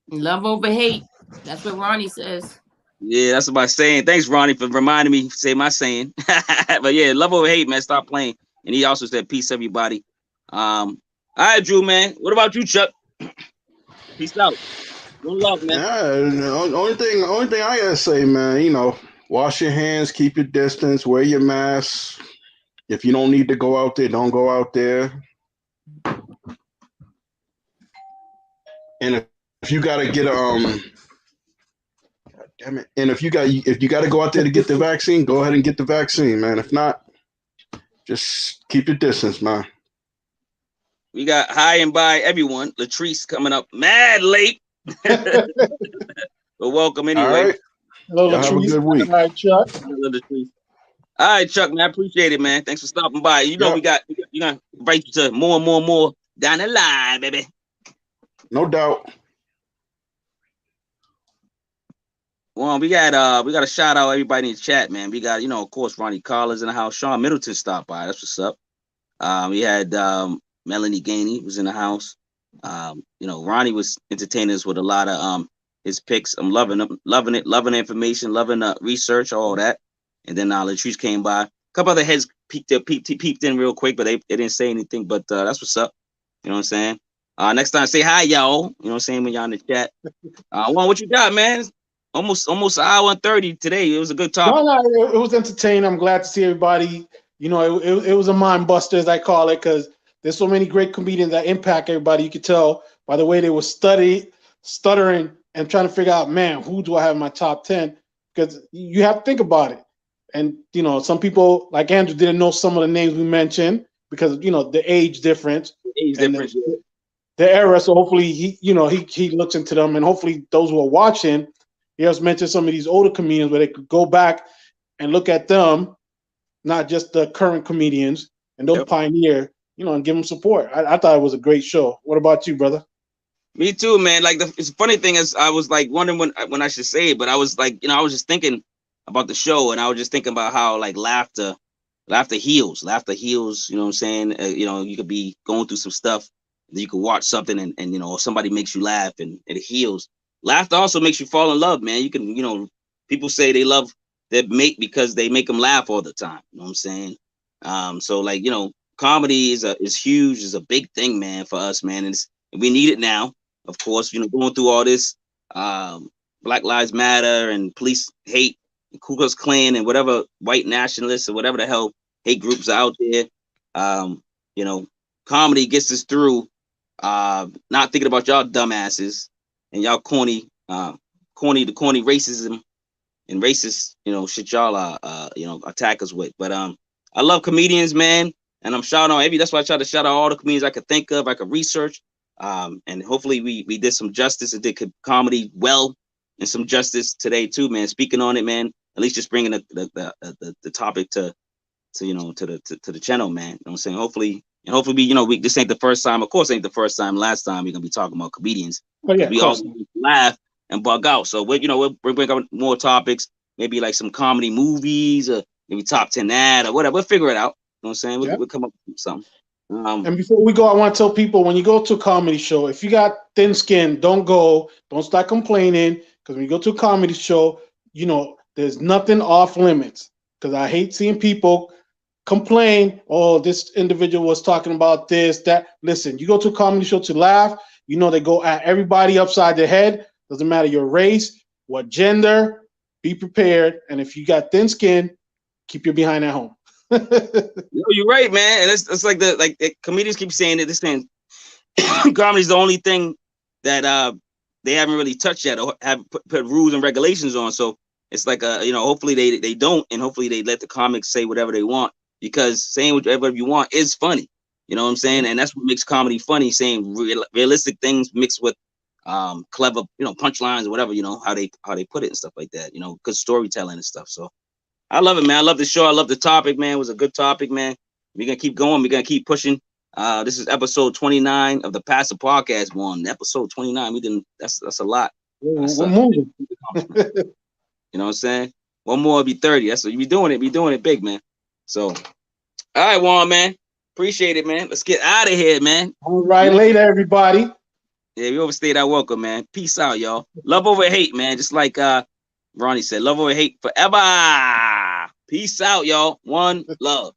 Love over hate. That's what Ronnie says. Yeah, that's what I'm saying. Thanks, Ronnie, for reminding me to say my saying. But yeah, love over hate, man. Stop playing. And he also said, peace, everybody. All right, Drew, man. What about you, Chuck? Peace out. Good luck, man. Only thing I gotta say, man, wash your hands, keep your distance, wear your mask. If you don't need to go out there, don't go out there. And if you gotta get and if you gotta go out there to get the vaccine, go ahead and get the vaccine, man. If not, just keep your distance, man. We got hi and bye everyone. Latrice coming up mad late. But welcome anyway. All right. Hello, Latrice. Have a good week. All right, Chuck. Hello, Latrice. All right, Chuck, man, I appreciate it, man. Thanks for stopping by. We gonna invite you to more down the line, baby. No doubt. Well, we got a shout out everybody in the chat, man. We got, of course, Ronnie Collins in the house. Sean Middleton stopped by. That's what's up. We had Melanie Gainey was in the house. Ronnie was entertaining us with a lot of his picks. I'm loving them, loving it, loving the information, loving the research, all that. And then Latrice came by. A couple other heads peeped in real quick, but they didn't say anything. But that's what's up. You know what I'm saying? Next time, say hi, y'all. You know what I'm saying, when y'all in the chat. What you got, man? Almost an hour and 30 today. It was a good topic. No, it was entertaining. I'm glad to see everybody. It was a mind buster, as I call it, because there's so many great comedians that impact everybody. You could tell by the way they were stuttering and trying to figure out, man, who do I have in my top 10? Because you have to think about it. And, some people like Andrew didn't know some of the names we mentioned because, the age difference. The era. So hopefully he looks into them, and hopefully those who are watching, he has mentioned some of these older comedians where they could go back and look at them, not just the current comedians, and those pioneer, and give them support. I thought it was a great show. What about you, brother? Me too, man. Like the funny thing is, I was like wondering when I should say it, but I was like, I was just thinking about the show, and I was just thinking about how like laughter heals. Laughter heals. You know what I'm saying? You could be going through some stuff, you could watch something, and somebody makes you laugh, and it heals. Laughter also makes you fall in love, man. You can, people say they love their mate because they make them laugh all the time. You know what I'm saying? So like, comedy is huge, is a big thing, man, for us, man. And we need it now, of course. Going through all this Black Lives Matter and police hate, and Ku Klux Klan and whatever white nationalists or whatever the hell hate groups out there. you know, comedy gets us through not thinking about y'all dumbasses and y'all corny racism and racist, you know, shit y'all you know, attack us with. But I love comedians, man, and I'm shouting out that's why I try to shout out all the comedians I could think of, I could research. And hopefully we did some justice and did comedy well and some justice today too, man. Speaking on it, man. At least just bringing the topic to the channel, man. You know what I'm saying? Hopefully we, you know, this ain't the first time. Of course, ain't the first time. Last time we're gonna be talking about comedians. Oh yeah, we also laugh and bug out. So we'll bring up more topics, maybe like some comedy movies or maybe top 10 ad or whatever. We'll figure it out. You know what I'm saying? We'll come up with something. And before we go, I want to tell people, when you go to a comedy show, if you got thin skin, don't go. Don't start complaining, because when you go to a comedy show, you know, there's nothing off limits. Because I hate seeing people complain, oh, this individual was talking about this, that. Listen, you go to a comedy show to laugh. You know, they go at everybody upside the head. Doesn't matter your race, what gender. Be prepared. And if you got thin skin, keep your behind at home. You're right, man. And it's like the comedians keep saying that this thing comedy is the only thing that they haven't really touched yet or have put rules and regulations on. So it's like you know, hopefully they don't, and hopefully they let the comics say whatever they want, because saying whatever you want is funny. You know what I'm saying? And that's what makes comedy funny, saying realistic things mixed with clever, you know, punchlines or whatever, you know, how they put it and stuff like that, you know, good storytelling and stuff. So I love it, man. I love the show. I love the topic, man. It was a good topic, man. We're gonna keep going. We're gonna keep pushing. This is episode 29 of the Passive Podcast. One episode 29. We didn't. That's a lot. We're moving. You know what I'm saying? One more will be 30. That's what you be doing it. Be doing it big, man. So, all right, Juan, man. Appreciate it, man. Let's get out of here, man. All right, later, everybody. Yeah, we overstayed our welcome, man. Peace out, y'all. Love over hate, man. Just like Ronnie said, love over hate forever. Peace out, y'all. One love.